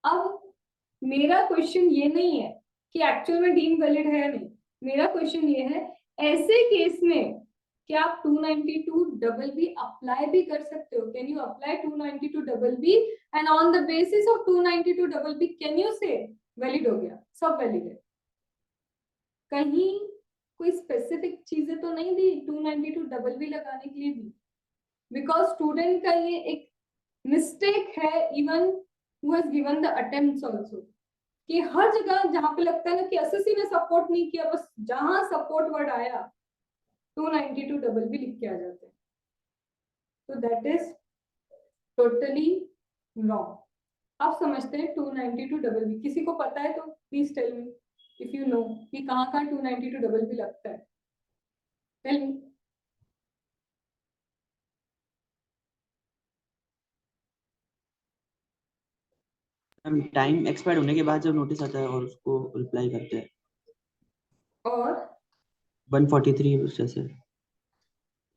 A: अब मेरा क्वेश्चन ये नहीं है कि एक्चुअल में डीम वैलिड है या नहीं। मेरा क्वेश्चन ये है, ऐसे केस में क्या आप 292 अप्लाई भी कर सकते हो? Can you apply 292 and on the basis of 292 can you से वैलिड हो गया, सब वैलिड है? कहीं कोई स्पेसिफिक चीजें तो नहीं दी 292 लगाने के लिए दी, बिकॉज स्टूडेंट का ये एक मिस्टेक है, even who has given the attempts also, कि हर जगह जहां पे लगता है ना कि एसएससी ने सपोर्ट नहीं किया, बस जहां सपोर्ट वर्ड आया 292 लिख के आ जाते हैं। तो दैट इज टोटली रॉन्ग। आप समझते हैं 292 किसी को पता है तो please tell me if you know कि कहाँ कहाँ 292 लगता है। Tell me.
B: Ma'am time expire होने के बाद जब नोटिस आता है और उसको रिप्लाई करते हैं,
A: और
B: 143 उस जैसे।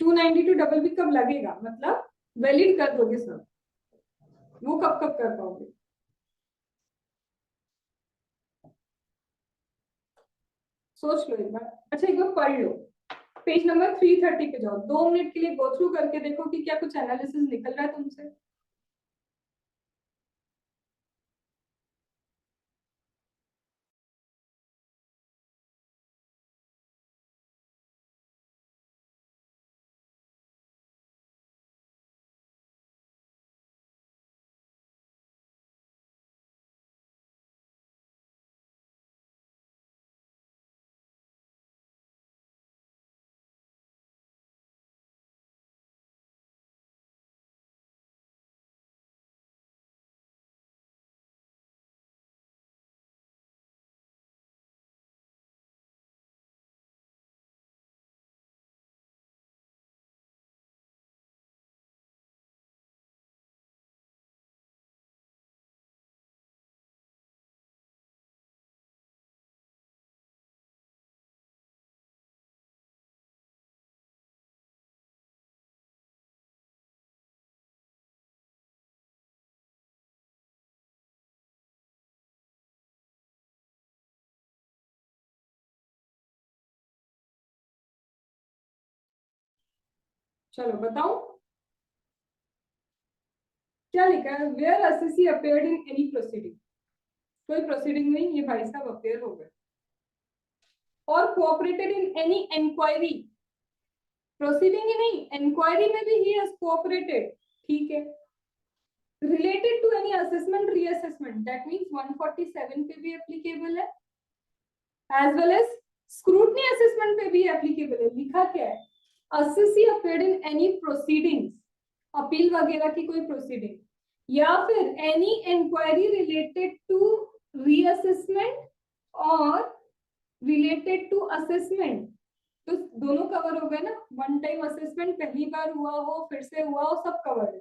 A: 292 कब लगेगा, मतलब वैलिड कर दोगे सर, वो कब कब कर पाओगे? सोच लो एक बार। अच्छा एक बार पढ़ लो, पेज नंबर 330 पे जाओ, 2 मिनट के लिए गो थ्रू करके देखो कि क्या कुछ एनालिसिस निकल रहा है तुमसे। चलो बताओ क्या लिखा है, where assessee appeared in any proceeding. कोई प्रोसीडिंग में ये भाई साहब अपीयर हो गए, और cooperated in any inquiry. Proceeding ही नहीं, इंक्वायरी में भी ही हैज कोऑपरेटेड, ठीक है। Related to any assessment reassessment, that means 147 पे भी एप्लीकेबल है, as well as scrutiny assessment पे भी एप्लीकेबल है। लिखा क्या है, assessee appeared in any proceedings, appeal वगैरह की कोई प्रोसीडिंग, या फिर any inquiry related to reassessment और रिलेटेड टू असेसमेंट। तो दोनों कवर हो गए ना, वन टाइम असेसमेंट पहली बार हुआ हो, फिर से हुआ हो, सब कवर है।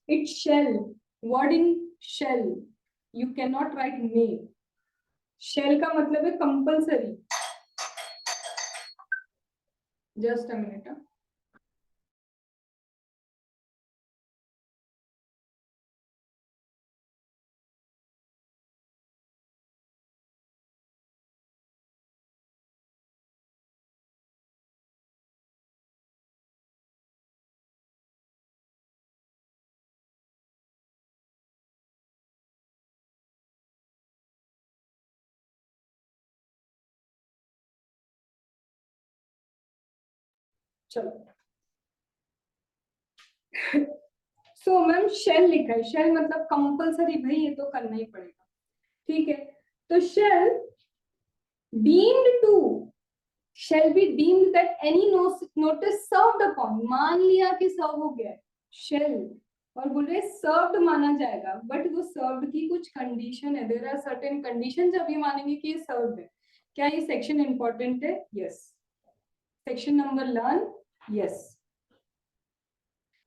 A: It shall, wording shall, you can not write may. Shall का मतलब है कंपल्सरी। Just a minute. चलो सो मैम शेल लिखा है, शेल मतलब कंपल्सरी, भाई ये तो करना ही पड़ेगा, ठीक है। तो shall deemed to, shall be deemed that any notice served upon, मान लिया कि सर्व हो गया शेल, और बोल रहे सर्व्ड माना जाएगा, बट वो सर्व्ड की कुछ कंडीशन है, देयर आर सर्टेन कंडीशन जब ये मानेंगे कि ये सर्व्ड है। क्या ये सेक्शन इंपॉर्टेंट है? Yes. Section number learn, yes.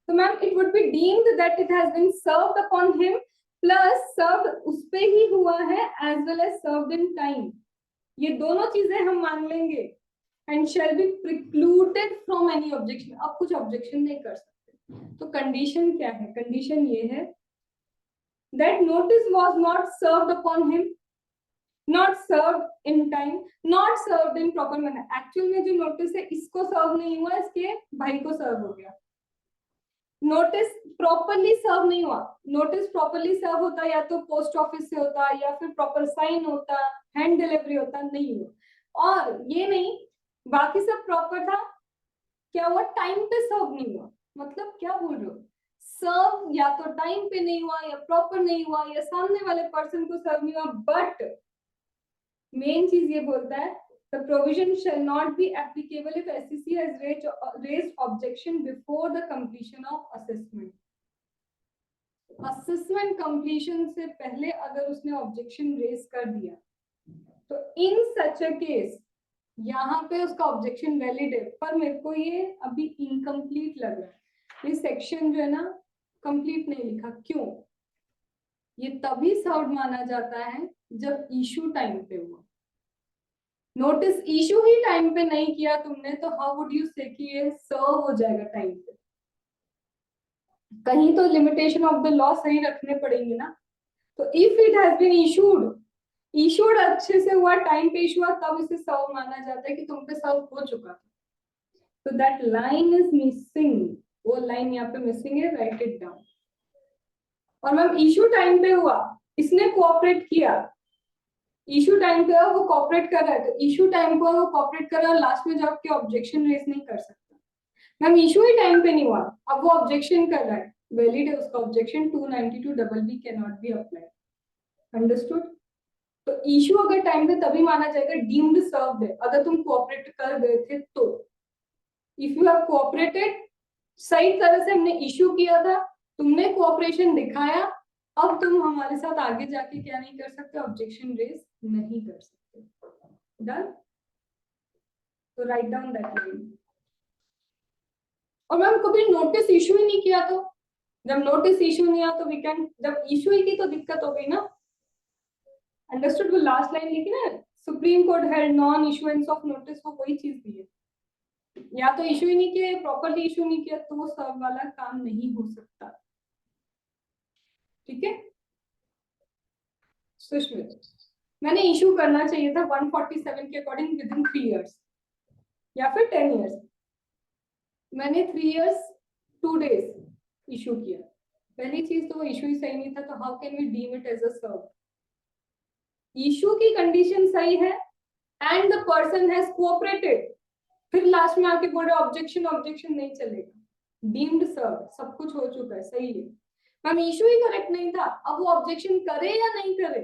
A: तो ma'am it would be deemed that it has been served upon him, plus served उस पे ही हुआ है, as well as served in time, ये दोनों चीजें हम मान लेंगे। And shall be precluded from any objection, अब कुछ ऑब्जेक्शन नहीं कर सकते। तो कंडीशन क्या है? कंडीशन ये है that notice was not served upon him, not serve in time, not serve in proper manner. Actual में जो नोटिस है इसको सर्व नहीं हुआ, इसके भाई को सर्व हो गया। नोटिस प्रॉपरली सर्व नहीं हुआ। नोटिस प्रॉपरली सर्व होता या तो पोस्ट ऑफिस से होता या फिर प्रॉपर साइन होता, हैंड डिलीवरी होता, नहीं हुआ। और ये नहीं, बाकी सब प्रॉपर था, क्या हुआ, टाइम पे सर्व नहीं हुआ। मतलब क्या बोल रहे हो, सर्व या तो टाइम पे नहीं हुआ या प्रॉपर नहीं हुआ या सामने वाले पर्सन को सर्व नहीं हुआ। बट मेन चीज ये बोलता है the provision shall not be applicable if SEC has raised objection before the completion of assessment. Assessment completion से पहले अगर उसने objection raise कर दिया तो in such a case यहाँ पे उसका objection valid है, पर मेरे को ये अभी incomplete लग रहा है। ये section जो है ना complete नहीं लिखा, क्यों? ये तभी served माना जाता है जब issue time पे हुआ। नोटिस इशू ही टाइम पे नहीं किया तुमने, तो हाउ वुड यू से कि ये सर्व हो जाएगा टाइम पे? कहीं तो लिमिटेशन ऑफ द लॉ सही रखने पड़ेंगे ना। तो if it has been issued अच्छे से हुआ, टाइम पे इशू हुआ, तब इसे सर्व माना जाता है कि तुम पे सर्व हो चुका था। तो दैट लाइन इज मिसिंग, वो लाइन यहाँ पे मिसिंग है, राइट इट डाउन। और मैम इशू टाइम पे हुआ, इसने कोऑपरेट किया, इशू टाइम पे वो कॉपरेट कर रहा है, तो इशू टाइम पे वो कॉपरेट कर रहा है और लास्ट में जाके ऑब्जेक्शन रेज नहीं कर सकता। मैम इशू ही टाइम पे नहीं हुआ, अब वो ऑब्जेक्शन कर रहा है, वैलिड है उसका objection, 292BB can not be applied. Understood? तो इशू अगर टाइम पे तभी माना जाएगा डीम्ड सर्व्ड है, अगर तुम कोऑपरेट कर गए थे तो। इफ यू हैव कोऑपरेटेड, सही तरह से हमने इशू किया था, तुमने कोऑपरेशन दिखाया, अब तुम हमारे साथ आगे जाके क्या नहीं कर सकते, ऑब्जेक्शन रेज नहीं कर सकते। डन? तो राइट डाउन दैट लाइन। और मैम कभी नोटिस इशू ही नहीं किया तो, जब नोटिस इशू नहीं आया तो वी कैन, जब इशू ही की तो दिक्कत हो गई ना। अंडरस्टूड? वो लास्ट लाइन लिखी ना, supreme court held non issuance of notice, वो वही चीज दी है। या तो इशू ही नहीं किया, प्रॉपरली इशू नहीं किया, तो वो सर्व वाला काम नहीं हो सकता। ठीक है सुष्मित, मैंने इशू करना चाहिए था 147 के अकॉर्डिंग विद इन 3 इयर्स या फिर 10 इयर्स। मैंने 3 इयर्स 2 डेज इशू किया। पहली चीज तो वो इशू ही सही नहीं था, तो how can we deem it as a serve? Issue की कंडीशन सही है and the person has cooperated, फिर लास्ट में आके बोल रहे ऑब्जेक्शन नहीं चलेगा, डीम्ड सर्व, सब कुछ हो चुका है, सही है। मैम इशू ही करेक्ट नहीं था, अब वो ऑब्जेक्शन करे या नहीं करे,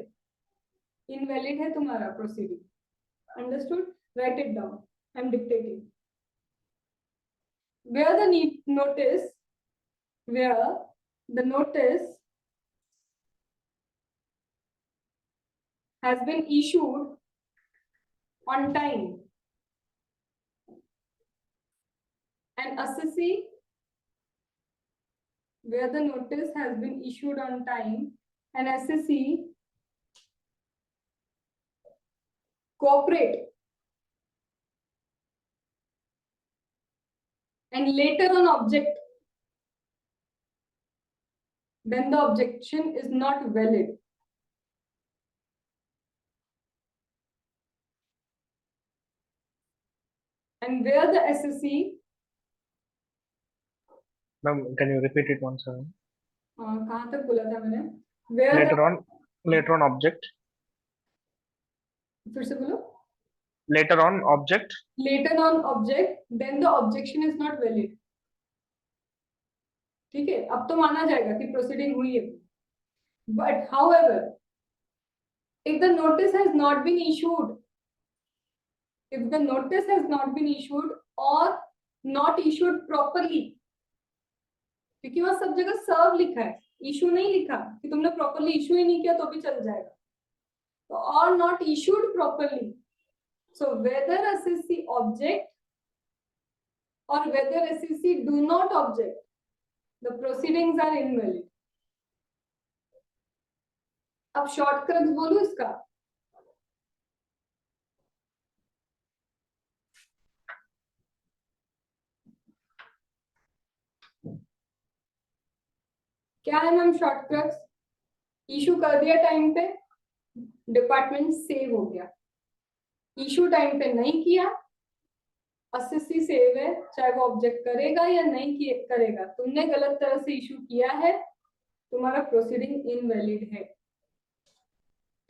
A: इनवैलिड है तुम्हारा proceeding. Understood? Right it down, I am dictating. where the notice has been issued on time, and assessee, where the notice has been issued on time and assessee cooperate and later on object, then the objection is not valid. And where the assessee,
F: Ma'am, can you repeat it once again?
A: कहाँ तक बोला था मैंने? Where
F: Later on object.
A: फिर से बोलो।
F: Later on object.
A: Later on object, then the objection is not valid. ठीक है, अब तो माना जाएगा कि प्रोसीडिंग हुई है। But however, if the notice has not been issued, or not issued properly, क्योंकि वहां सब जगह सर्व लिखा है, इशू नहीं लिखा कि तुमने प्रॉपरली इशू ही नहीं किया तो भी चल जाएगा। तो और not issued properly, so whether SSC object or whether SSC do not object, the proceedings are invalid. अब शॉर्टकट बोलूं इसका, क्या है मैम शॉर्टकट? इशू कर दिया टाइम पे, डिपार्टमेंट सेव हो गया, इशू टाइम पे नहीं किया, असिस्सी सेव है, चाहे वो ऑब्जेक्ट करेगा या नहीं करेगा, तुमने गलत तरह से इशू किया है, तुम्हारा प्रोसीडिंग इनवैलिड है।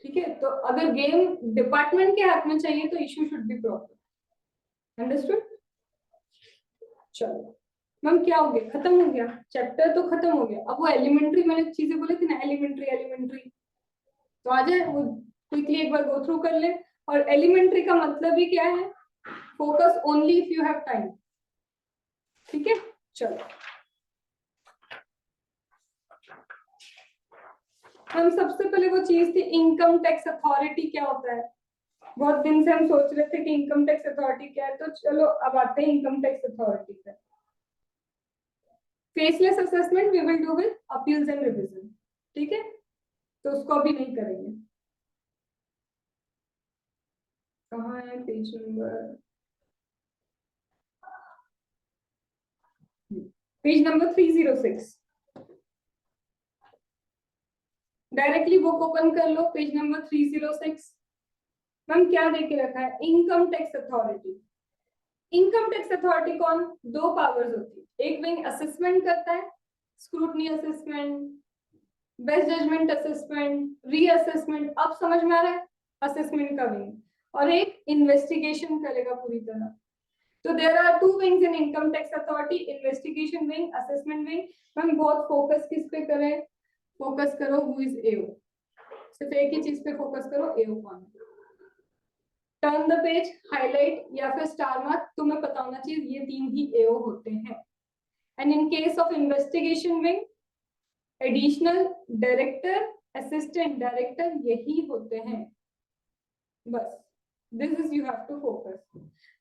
A: ठीक है, तो अगर गेम डिपार्टमेंट के हाथ में चाहिए तो issue should be proper. Understood? चलो मैम, क्या हो गया, खत्म हो गया चैप्टर, तो खत्म हो गया। अब वो एलिमेंट्री मैंने चीजें बोली थी ना, एलिमेंट्री, तो आ जाए वो क्विकली एक बार गो थ्रू कर ले। और एलिमेंट्री का मतलब ही क्या है, focus only if you have time. ठीक है, चलो हम सबसे पहले वो चीज थी इनकम टैक्स अथॉरिटी क्या होता है। बहुत दिन से हम सोच रहे थे कि इनकम टैक्स अथॉरिटी क्या है, तो चलो अब आते हैं इनकम टैक्स अथॉरिटी पे। Faceless assessment we will do with appeals and revision. ठीक है, तो उसको अभी नहीं करेंगे। कहाँ है page number, page number 306। Directly book open कर लो, पेज नंबर 306। मैम क्या देके रखा है, income tax authority. Income tax authority कौन, दो पावर्स होती है, एक विंग असेसमेंट करता है, scrutiny assessment, best judgement assessment, reassessment, अब समझ में आ रहा है असेसमेंट का विंग, और एक इन्वेस्टिगेशन करेगा पूरी तरह। तो there are two wings in income tax authority, investigation wing, assessment wing. हम बहुत फोकस किस पे करें, फोकस करो हु इज एओ, सिर्फ एक ही चीज पे फोकस करो, एओ कौन है। टर्न द पेज, हाईलाइट या फिर स्टार मार्क, तुम्हें पता होना चाहिए ये तीन ही एओ होते हैं। And in case of investigation wing, additional director, assistant director, यही होते हैं बस। This is you have to focus.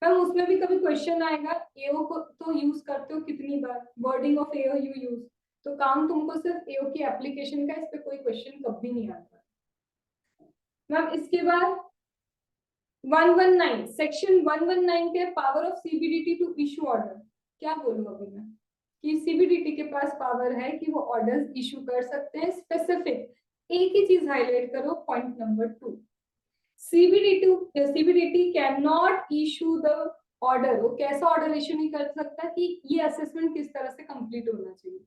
A: Ma'am उसमें भी कभी क्वेश्चन आएगा, एओ को तो यूज करते हो कितनी बार, wording of AO you use, तो काम तुमको सिर्फ एओ की एप्लीकेशन का, इस पे कोई क्वेश्चन कभी नहीं आता। मैम इसके बाद 119, सेक्शन 119 के power of CBDT to issue order. क्या बोलूं अभी मैं, कि सीबीडीटी के पास पावर है कि वो ऑर्डर्स इशू कर सकते हैं। स्पेसिफिक एक ही चीज हाईलाइट करो, point number 2, CBDT can not issue the order. वो कैसा ऑर्डर इशू नहीं कर सकता कि ये असेसमेंट किस तरह से कंप्लीट होना चाहिए,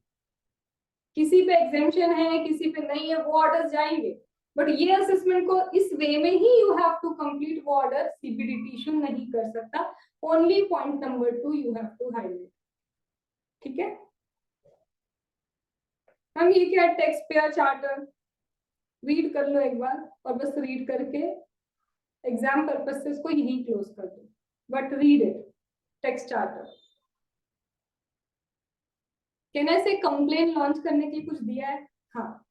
A: किसी पे एग्जेम्पशन है किसी पे नहीं है, वो ऑर्डर्स जाएंगे, बट ये असेसमेंट को इस वे में ही यू हैव टू कंप्लीट, वो ऑर्डर सीबीडीटी इशू नहीं कर सकता। Only point number 2 you have to highlight. ठीक है, हम ये क्या है, टैक्स पेयर चार्टर रीड कर लो एक बार, और बस रीड करके एग्जाम पर्पस से इसको यही क्लोज कर दो, but read it. Tax charter कहने से कंप्लेन लॉन्च करने के लिए कुछ दिया है, हाँ,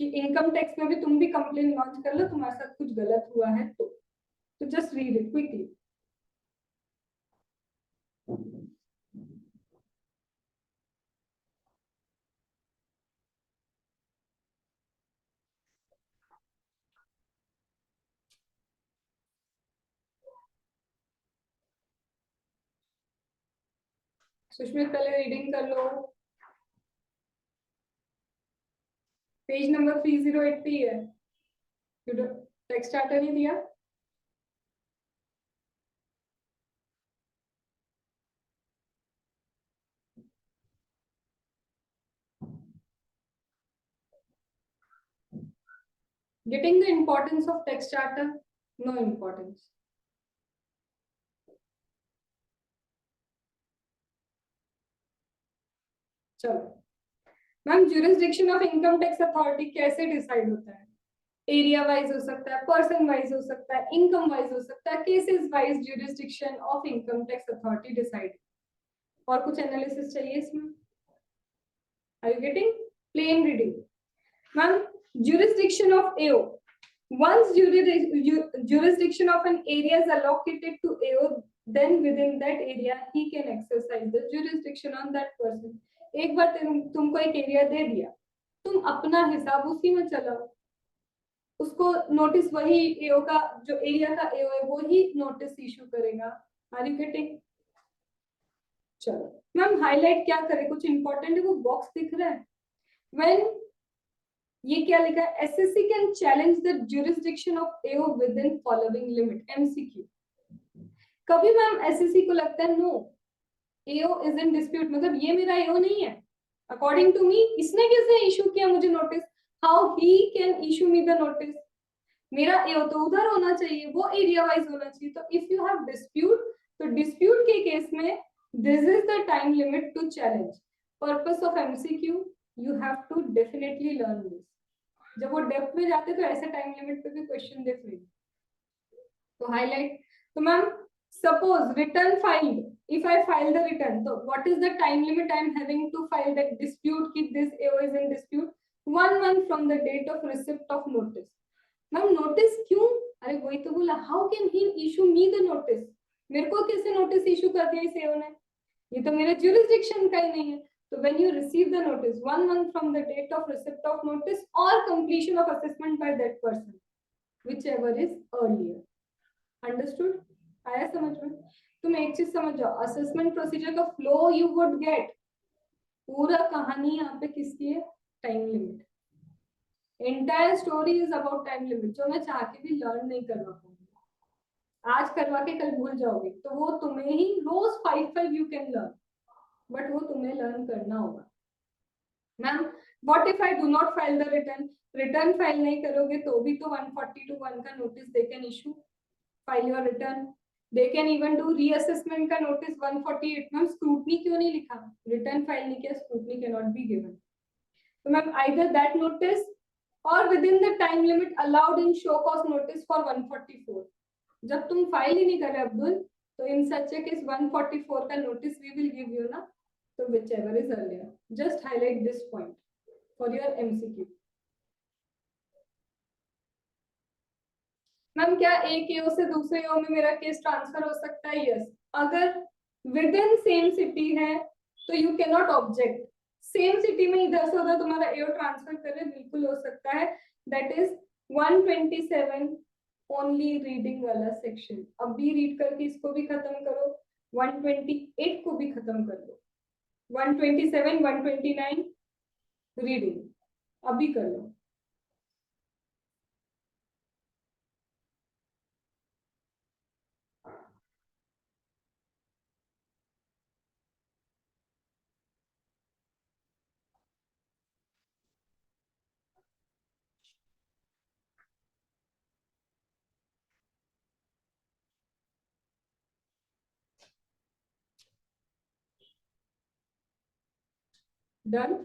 A: कि इनकम टैक्स में भी तुम भी कंप्लेन लॉन्च कर लो, तुम्हारे साथ कुछ गलत हुआ है तो just read it quickly. Sushmit पहले रीडिंग कर लो, पेज नंबर 308 पे है, टेक्स्ट स्टार्टर नहीं दिया। Getting the importance of text charter, no importance. चलो ma'am, jurisdiction of income tax authority कैसे डिसाइड होता है, एरिया वाइज हो सकता है, पर्सन वाइज हो सकता है, इनकम वाइज हो सकता है, cases wise jurisdiction of income tax authority decide. और कुछ एनालिसिस चाहिए इसमें, are you getting, plain reading. Ma'am jurisdiction of AO, once jurisdiction of an area is allocated to AO, then within that area he can exercise the jurisdiction on that person. एक बार तुमको एक area दे दिया, तुम अपना हिसाब उसी में चलाओ, उसको नोटिस वही एओ का, जो एरिया का एओ है वो ही नोटिस इशू करेगा। Are you getting? चलो मैम हाईलाइट क्या करें, कुछ इंपॉर्टेंट है, वो बॉक्स दिख रहा है। व्हेन ये क्या लिखा है, SSC can challenge the jurisdiction of AO within following limit, MCQ. कभी मैम एसएससी को लगता है no AO is in dispute, मतलब ये मेरा एओ नहीं है, अकॉर्डिंग टू मी इसने कैसे इशू किया मुझे notice, how he can issue me the notice, मेरा एओ तो उधर होना चाहिए, वो एरिया वाइज होना चाहिए। तो इफ यू हैव डिस्प्यूट, तो डिस्प्यूट के केस में this is the time limit to challenge. Purpose of MCQ, you have to definitely learn this. जब वो डेप्थ में जाते तो ऐसे टाइम लिमिट पे भी क्वेश्चन देख लेंगे। तो हाईलाइट, तो ma'am suppose return filed, if I file the return, so what is the time limit I am having to file that dispute कि this AO is in dispute? 1 month from the date of receipt of notice. Ma'am notice क्यों, अरे वही तो बोला, how can he issue me the notice, मेरे को कैसे notice issue कर दिया इस AO ने, ये तो मेरे jurisdiction का ही नहीं है। तो when you receive the notice 1 month from the date of receipt of notice or completion of assessment by that person, whichever is earlier. Understood? आया समझ में? तुम एक चीज समझ जाओ, असेसमेंट प्रोसीजर का फ्लो यू वुड गेट, पूरा कहानी यहाँ पे किसकी है, time limit. Entire story is about time limit, जो मैं चाह के भी लर्न नहीं करवा पाऊंगी, आज करवा के कल भूल जाओगे, तो वो तुम्हें ही रोज 5 यू कैन लर्न, बट वो तुम्हें लर्न करना होगा। Ma'am what if I do not file the return, return file नहीं करोगे तो भी तो 142(1) का notice they can issue, file your return, they can even do reassessment का notice 148। मैम scrutiny क्यों नहीं लिखा, रिटर्न फाइल नहीं किया, scrutiny cannot be given। तो ma'am either that notice or within the time limit allowed in show cause notice for 144। जब तुम file ही नहीं कर रहे अब्दुल, तो in such a case 144 का notice we will give you ना, तो whichever is earlier, just highlight this point for your MCQ। Ma'am क्या एक एओ से दूसरे एओ में मेरा केस ट्रांसफर हो सकता है, यस। अगर विद इन सेम सिटी है तो you can not object, same city में इधर से उधर तुम्हारा एओ ट्रांसफर करे, बिल्कुल हो सकता है। दैट इज 127 ओनली रीडिंग वाला सेक्शन। अभी रीड करके इसको भी खत्म करो, 128 को भी खत्म कर लो, 127 129 रीडिंग अभी कर लो। डन।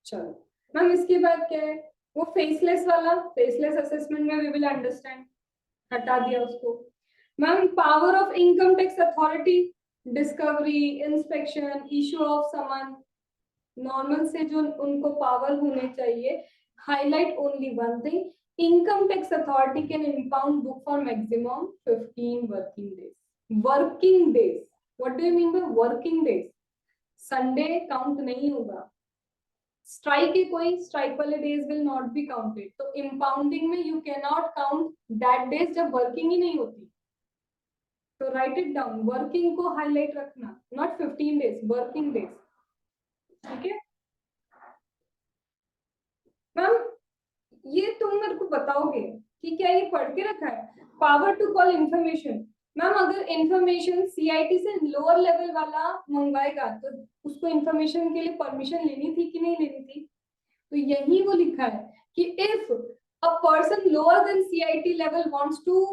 A: चलो मैम इसके बाद क्या है, वो फेसलेस वाला, फेसलेस असेसमेंट में वी विल अंडरस्टैंड, हटा दिया उसको। Ma'am power of income tax authority, discovery, inspection, issue of summon, normal से जो उनको पावर होने चाहिए, highlight only one thing, income tax authority can impound book for maximum 15 working days. Working days, what do you mean by working days? Sunday count नहीं होगा, strike के कोई strike वाले days will not be counted. तो impounding में you can not count that days जब working ही नहीं होती। तो राइट इट डाउन, वर्किंग को हाईलाइट रखना, नॉट 15 डेज, वर्किंग डेज। ठीक है मैम, ये तुम मेरे को बताओगे कि क्या ये पढ़ के रखा है, power to call information. Ma'am अगर इंफॉर्मेशन सीआईटी से लोअर लेवल वाला मंगवाएगा तो उसको इंफॉर्मेशन के लिए परमिशन लेनी थी कि नहीं लेनी थी? तो यही वो लिखा है कि if a person lower than CIT level wants to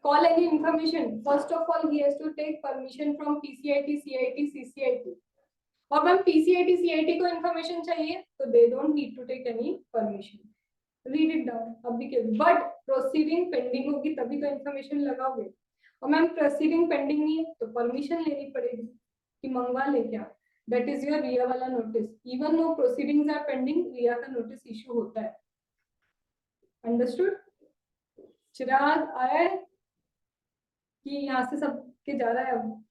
A: call any information, first of all he has to take permission from PCIT, CIT, CCIT. और मैम पीसीआईटी, सीआईटी को इंफॉर्मेशन चाहिए तो they don't need to take any permission. Read it down अभी के, but proceeding pending होगी तभी तो information लगाओगे। और मैम प्रोसीडिंग पेंडिंग नहीं है तो परमिशन लेनी पड़ेगी, कि मंगवा ले क्या, दैट इज योर रिया वाला notice. Even no proceedings are pending, रिया का नोटिस इशू होता है। अंडरस्टूड? चिराग आया है कि यहाँ से सब के जा रहा है अब?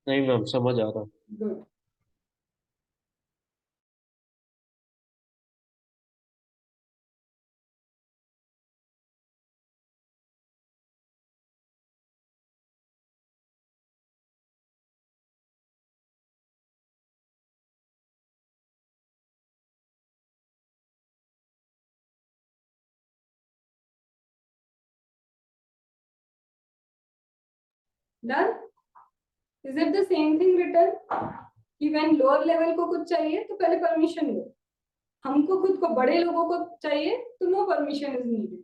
C: नहीं मैम, समझ आ रहा।
A: Good. Done? Is it the same thing return कि व्हेन लोअर लेवल को कुछ चाहिए तो पहले परमिशन लो, हमको खुद को बड़े लोगों को चाहिए तो no permission is needed.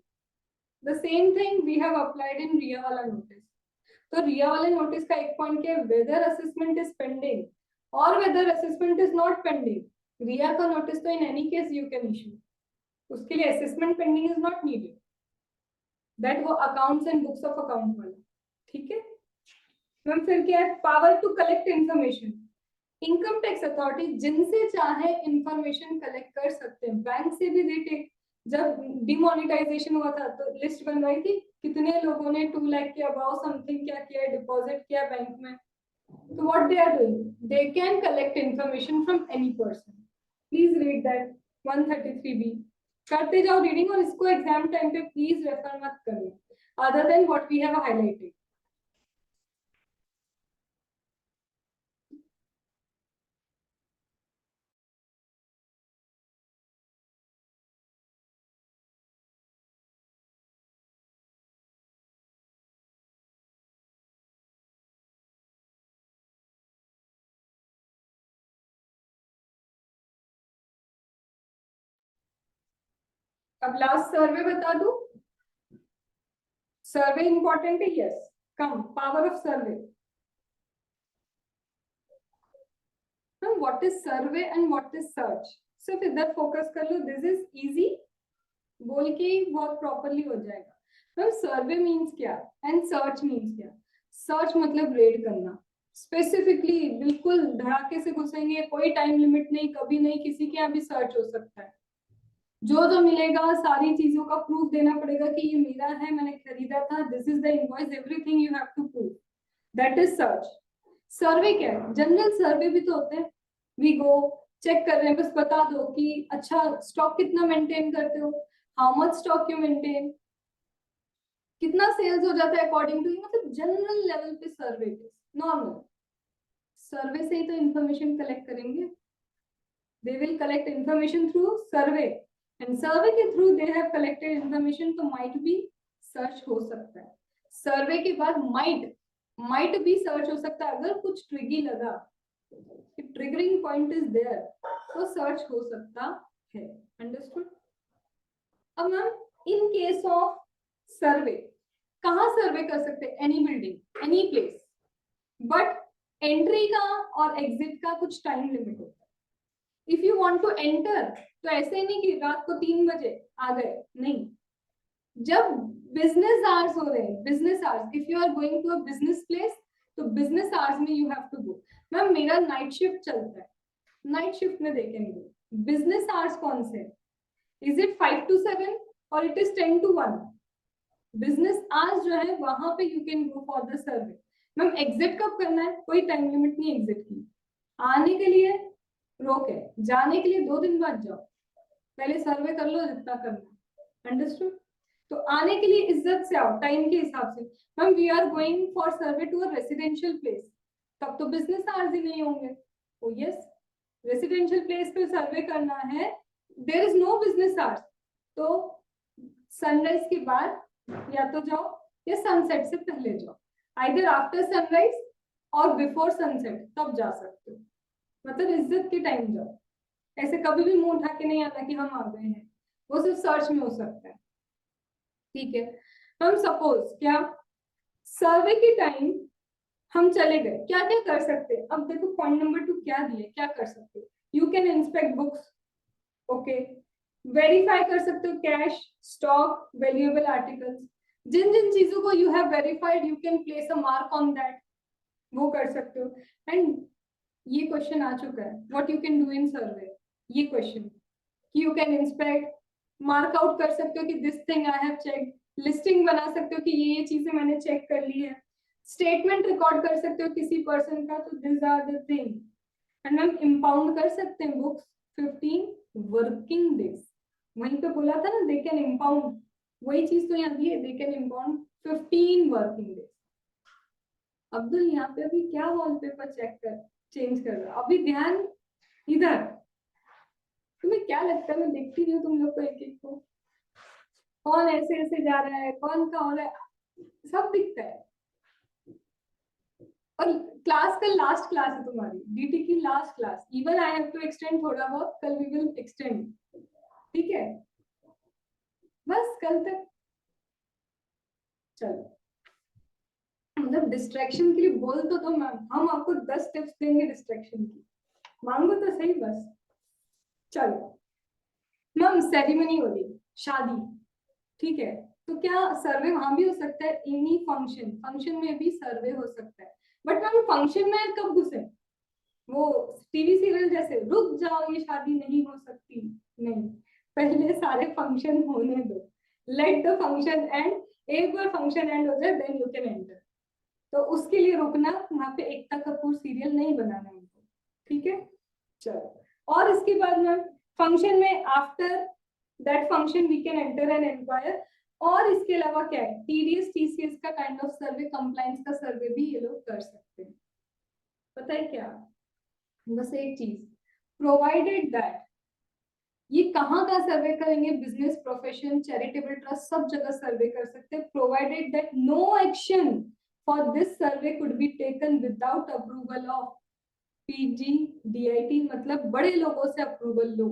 A: The same thing we have applied in रिया वाला नोटिस। तो रिया वाले नोटिस का एक पॉइंट क्या है, वेदर असेसमेंट इज पेंडिंग और whether assessment is not pending. रिया का नोटिस तो in any case you can issue, उसके लिए assessment pending is not needed, that वो accounts and books of account वाला। ठीक है मैम? फिर क्या है, power to collect information. Income tax authority जिनसे चाहे इंफॉर्मेशन कलेक्ट कर सकते हैं, बैंक से भी दे टेक। जब डिमोनेटाइजेशन हुआ था तो लिस्ट बनवाई थी कितने लोगों ने 2 लाख के अबाव समथिंग क्या किया, डिपॉजिट किया बैंक में। तो what they are doing, they can collect information from any person. Please read that 133B। करते जाओ रीडिंग और इसको एग्जाम टाइम पे प्लीज रेफर मत करना other than what we have highlighted. अब लास्ट सर्वे बता दूं। सर्वे इंपॉर्टेंट है, yes. Come power of survey. What is survey and what is search? सिर्फ इधर फोकस कर लो, दिस इज इजी बोल के ही बहुत प्रॉपरली हो जाएगा। मैम सर्वे मीन्स क्या एंड सर्च मीन्स क्या? सर्च मतलब रेड करना स्पेसिफिकली, बिल्कुल धड़ाके से घुसेंगे, कोई टाइम लिमिट नहीं, कभी नहीं, किसी के यहाँ भी सर्च हो सकता है। जो मिलेगा सारी चीजों का प्रूफ देना पड़ेगा कि ये मेरा है, मैंने खरीदा था, this is the invoice, everything you have to prove, that is search. Survey क्या है? जनरल सर्वे भी तो होते हैं, वी गो चेक कर रहे हैं, बस बता दो कि अच्छा स्टॉक कितना मेंटेन करते हो, how much stock you maintain, कितना सेल्स हो जाता है अकॉर्डिंग टू, मतलब जनरल लेवल पे सर्वे, नॉर्मल सर्वे से ही तो इंफॉर्मेशन कलेक्ट करेंगे। They will collect information through survey and survey के through they have collected information, तो माइट भी सर्च हो सकता है। सर्वे के बाद माइट भी सर्च हो सकता है, अगर कुछ ट्रिगी लगा, ट्रिगरिंग पॉइंट इज देयर, तो सर्च हो सकता है। अंडरस्टूड? अब ma'am in case of survey कहाँ सर्वे कर सकते हैं? Any building, any place, but entry का और एग्जिट का कुछ टाइम लिमिट होता है। If you want to enter तो ऐसे नहीं कि रात को 3 बजे आ गए, नहीं, जब बिजनेस आवर्स हो रहे हैं, business hours, if you are going to a business place तो बिजनेस आवर्स में you have to go. Ma'am मेरा नाइट शिफ्ट चलता है, नाइट शिफ्ट में देखेंगे बिजनेस आवर्स कौन से, इज इट 5 to 7 और it is 10 to 1? Business hours जो है वहां पे you can go for the survey. Ma'am exit कब करना है? कोई टाइम लिमिट नहीं एग्जिट की, आने के लिए रोक है, जाने के लिए 2 दिन बाद जाओ, पहले सर्वे कर लो जितना करना। अंडरस्टूड? तो आने के लिए इज्जत से आओ, टाइम के हिसाब से। Ma'am we are going for survey to a residential place, तब तो बिजनेस आवर्स ही नहीं होंगे। ओ यस, रेसिडेंशियल प्लेस पे सर्वे करना है, there is no business hours, तो सनराइज के बाद या तो जाओ या सनसेट से पहले जाओ, आइदर आफ्टर सनराइज और बिफोर सनसेट, तब जा सकते हो, मतलब इज्जत के टाइम जाओ। ऐसे कभी भी मुंह उठा के नहीं आना कि हम आ गए हैं, वो सिर्फ सर्च में हो सकता है। ठीक है, हम सपोज क्या सर्वे के टाइम हम चले गए, क्या क्या कर सकते हैं? अब देखो पॉइंट नंबर 2 क्या दिए, क्या कर सकते हो? You can inspect books, okay, verify कर सकते हो कैश, स्टॉक, वैल्यूएबल आर्टिकल्स, जिन जिन चीजों को you have verified you can place a mark on that, वो कर सकते हो। एंड ये क्वेश्चन आ चुका है, what you can do in survey, ये question you can inspect, mark out कर सकते हो कि this thing I have check, listing बना सकते हो कि ये चीजें मैंने चेक कर ली है, स्टेटमेंट रिकॉर्ड कर सकते हो किसी पर्सन का, तो this are the thing. And ma'am impound कर सकते हैं बुक्स 15 वर्किंग डेज, वहीं पे बोला था ना दे कैन इम्पाउंड, वही चीज तो यहाँ दी है, they can impound 15 working days. Abdul यहाँ पे अभी क्या वॉलपेपर चेंज कर रहा है, अभी ध्यान इधर, तुम्हें क्या लगता है, मैं देखती नहीं हूँ तुम लोग को एक एक को, कौन ऐसे ऐसे जा रहा है, कौन का हो रहा है, सब दिखता है। और क्लास का लास्ट क्लास है तुम्हारी, डीटी की last class, even I have to extend थोड़ा बहुत, कल वी विल एक्सटेंड, ठीक है, बस कल तक। चलो मतलब डिस्ट्रैक्शन के लिए बोल तो दो मैम, हम आपको 10 टिप्स देंगे डिस्ट्रैक्शन की, मांगो तो सही बस। चलो मैम सेरेमनी हो रही, शादी, ठीक है, तो क्या सर्वे वहां भी हो सकता है, एनी फंक्शन, फंक्शन में भी सर्वे हो सकता है, बट मैम फंक्शन में कब घुसे, वो टीवी सीरियल जैसे रुक जाओ ये शादी नहीं हो सकती, नहीं, पहले सारे फंक्शन होने दो, लेट द फंक्शन एंड, एक बार फंक्शन एंड हो जाए देन यू कैन एंटर, तो उसके लिए रुकना, वहां पे एकता कपूर सीरियल नहीं बनाना उनको, ठीक है। चलो और इसके बाद मैम फंक्शन में after that function we can enter and inquire, और इसके अलावा क्या है, टीडीएस टीसीएस का काइंड ऑफ सर्वे, कंप्लायंस का सर्वे भी ये लोग कर सकते हैं। पता है क्या, बस एक चीज, प्रोवाइडेड दैट, ये कहाँ का सर्वे करेंगे, बिजनेस, प्रोफेशन, चैरिटेबल ट्रस्ट, सब जगह सर्वे कर सकते हैं, provided that no action for this survey could be taken without approval of PG DIT, मतलब बड़े लोगों से अप्रूवल लो,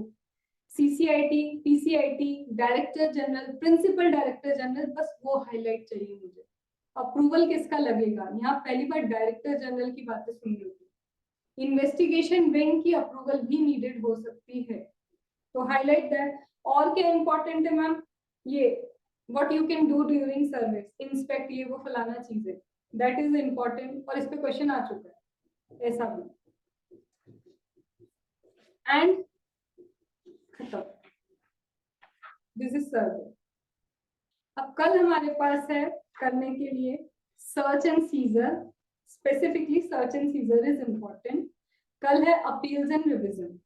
A: CCIT, PCIT, director general, principal director general, बस वो हाईलाइट चाहिए मुझे, अप्रूवल किसका लगेगा, यहाँ पहली बार डायरेक्टर जनरल की बातें सुन रही हूँ, इन्वेस्टिगेशन विंग की अप्रूवल भी नीडेड हो सकती है, तो हाईलाइट दैट। और क्या इंपॉर्टेंट है मैम, ये what you can do during service, inspect, ये वो फलाना चीज है, दैट इज इंपॉर्टेंट, और इस पे क्वेश्चन आ चुका है ऐसा भी। एंड दिस इज सर्वे। अब कल हमारे पास है करने के लिए search and seizure, specifically search and seizure is important, कल है अपील्स एंड रिविजन,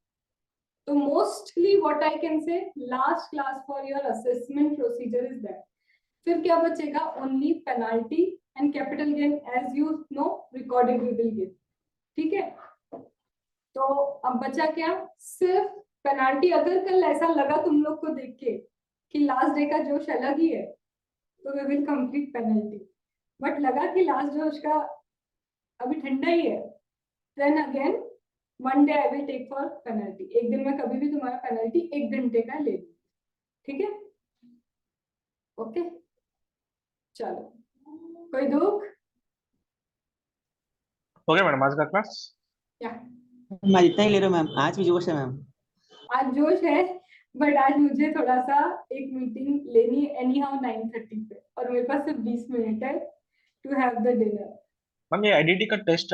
A: तो mostly what I can say last class for your assessment procedure is that, फिर क्या बचेगा, only penalty and capital gain, as you know recorded we will give, ठीक है। तो अब बचा क्या, सिर्फ पेनाल्टी, अगर कल ऐसा लगा तुम लोग को देख के कि लास्ट डे का जोश अलग ही है, तो we will complete penalty, but लगा कि लास्ट जोश का अभी ठंडा ही है, then again one day I will take for penalty, एक दिन में कभी भी तुम्हारा पेनल्टी 1 घंटे का ले लूंगी, ठीक है, ओके। चलो कोई दुख,
F: ओके मैडम, आज का क्लास
A: क्या
B: मैं इतना ही ले रहा हूँ मैम, आज भी जोश है मैम।
A: आज जोश है, बट आज मुझे थोड़ा सा एक मीटिंग लेनी है एनी हाउ 9:30 पे, और मेरे पास सिर्फ 20 मिनट है to have the dinner.
F: Ma'am ये आईडीटी का टेस्ट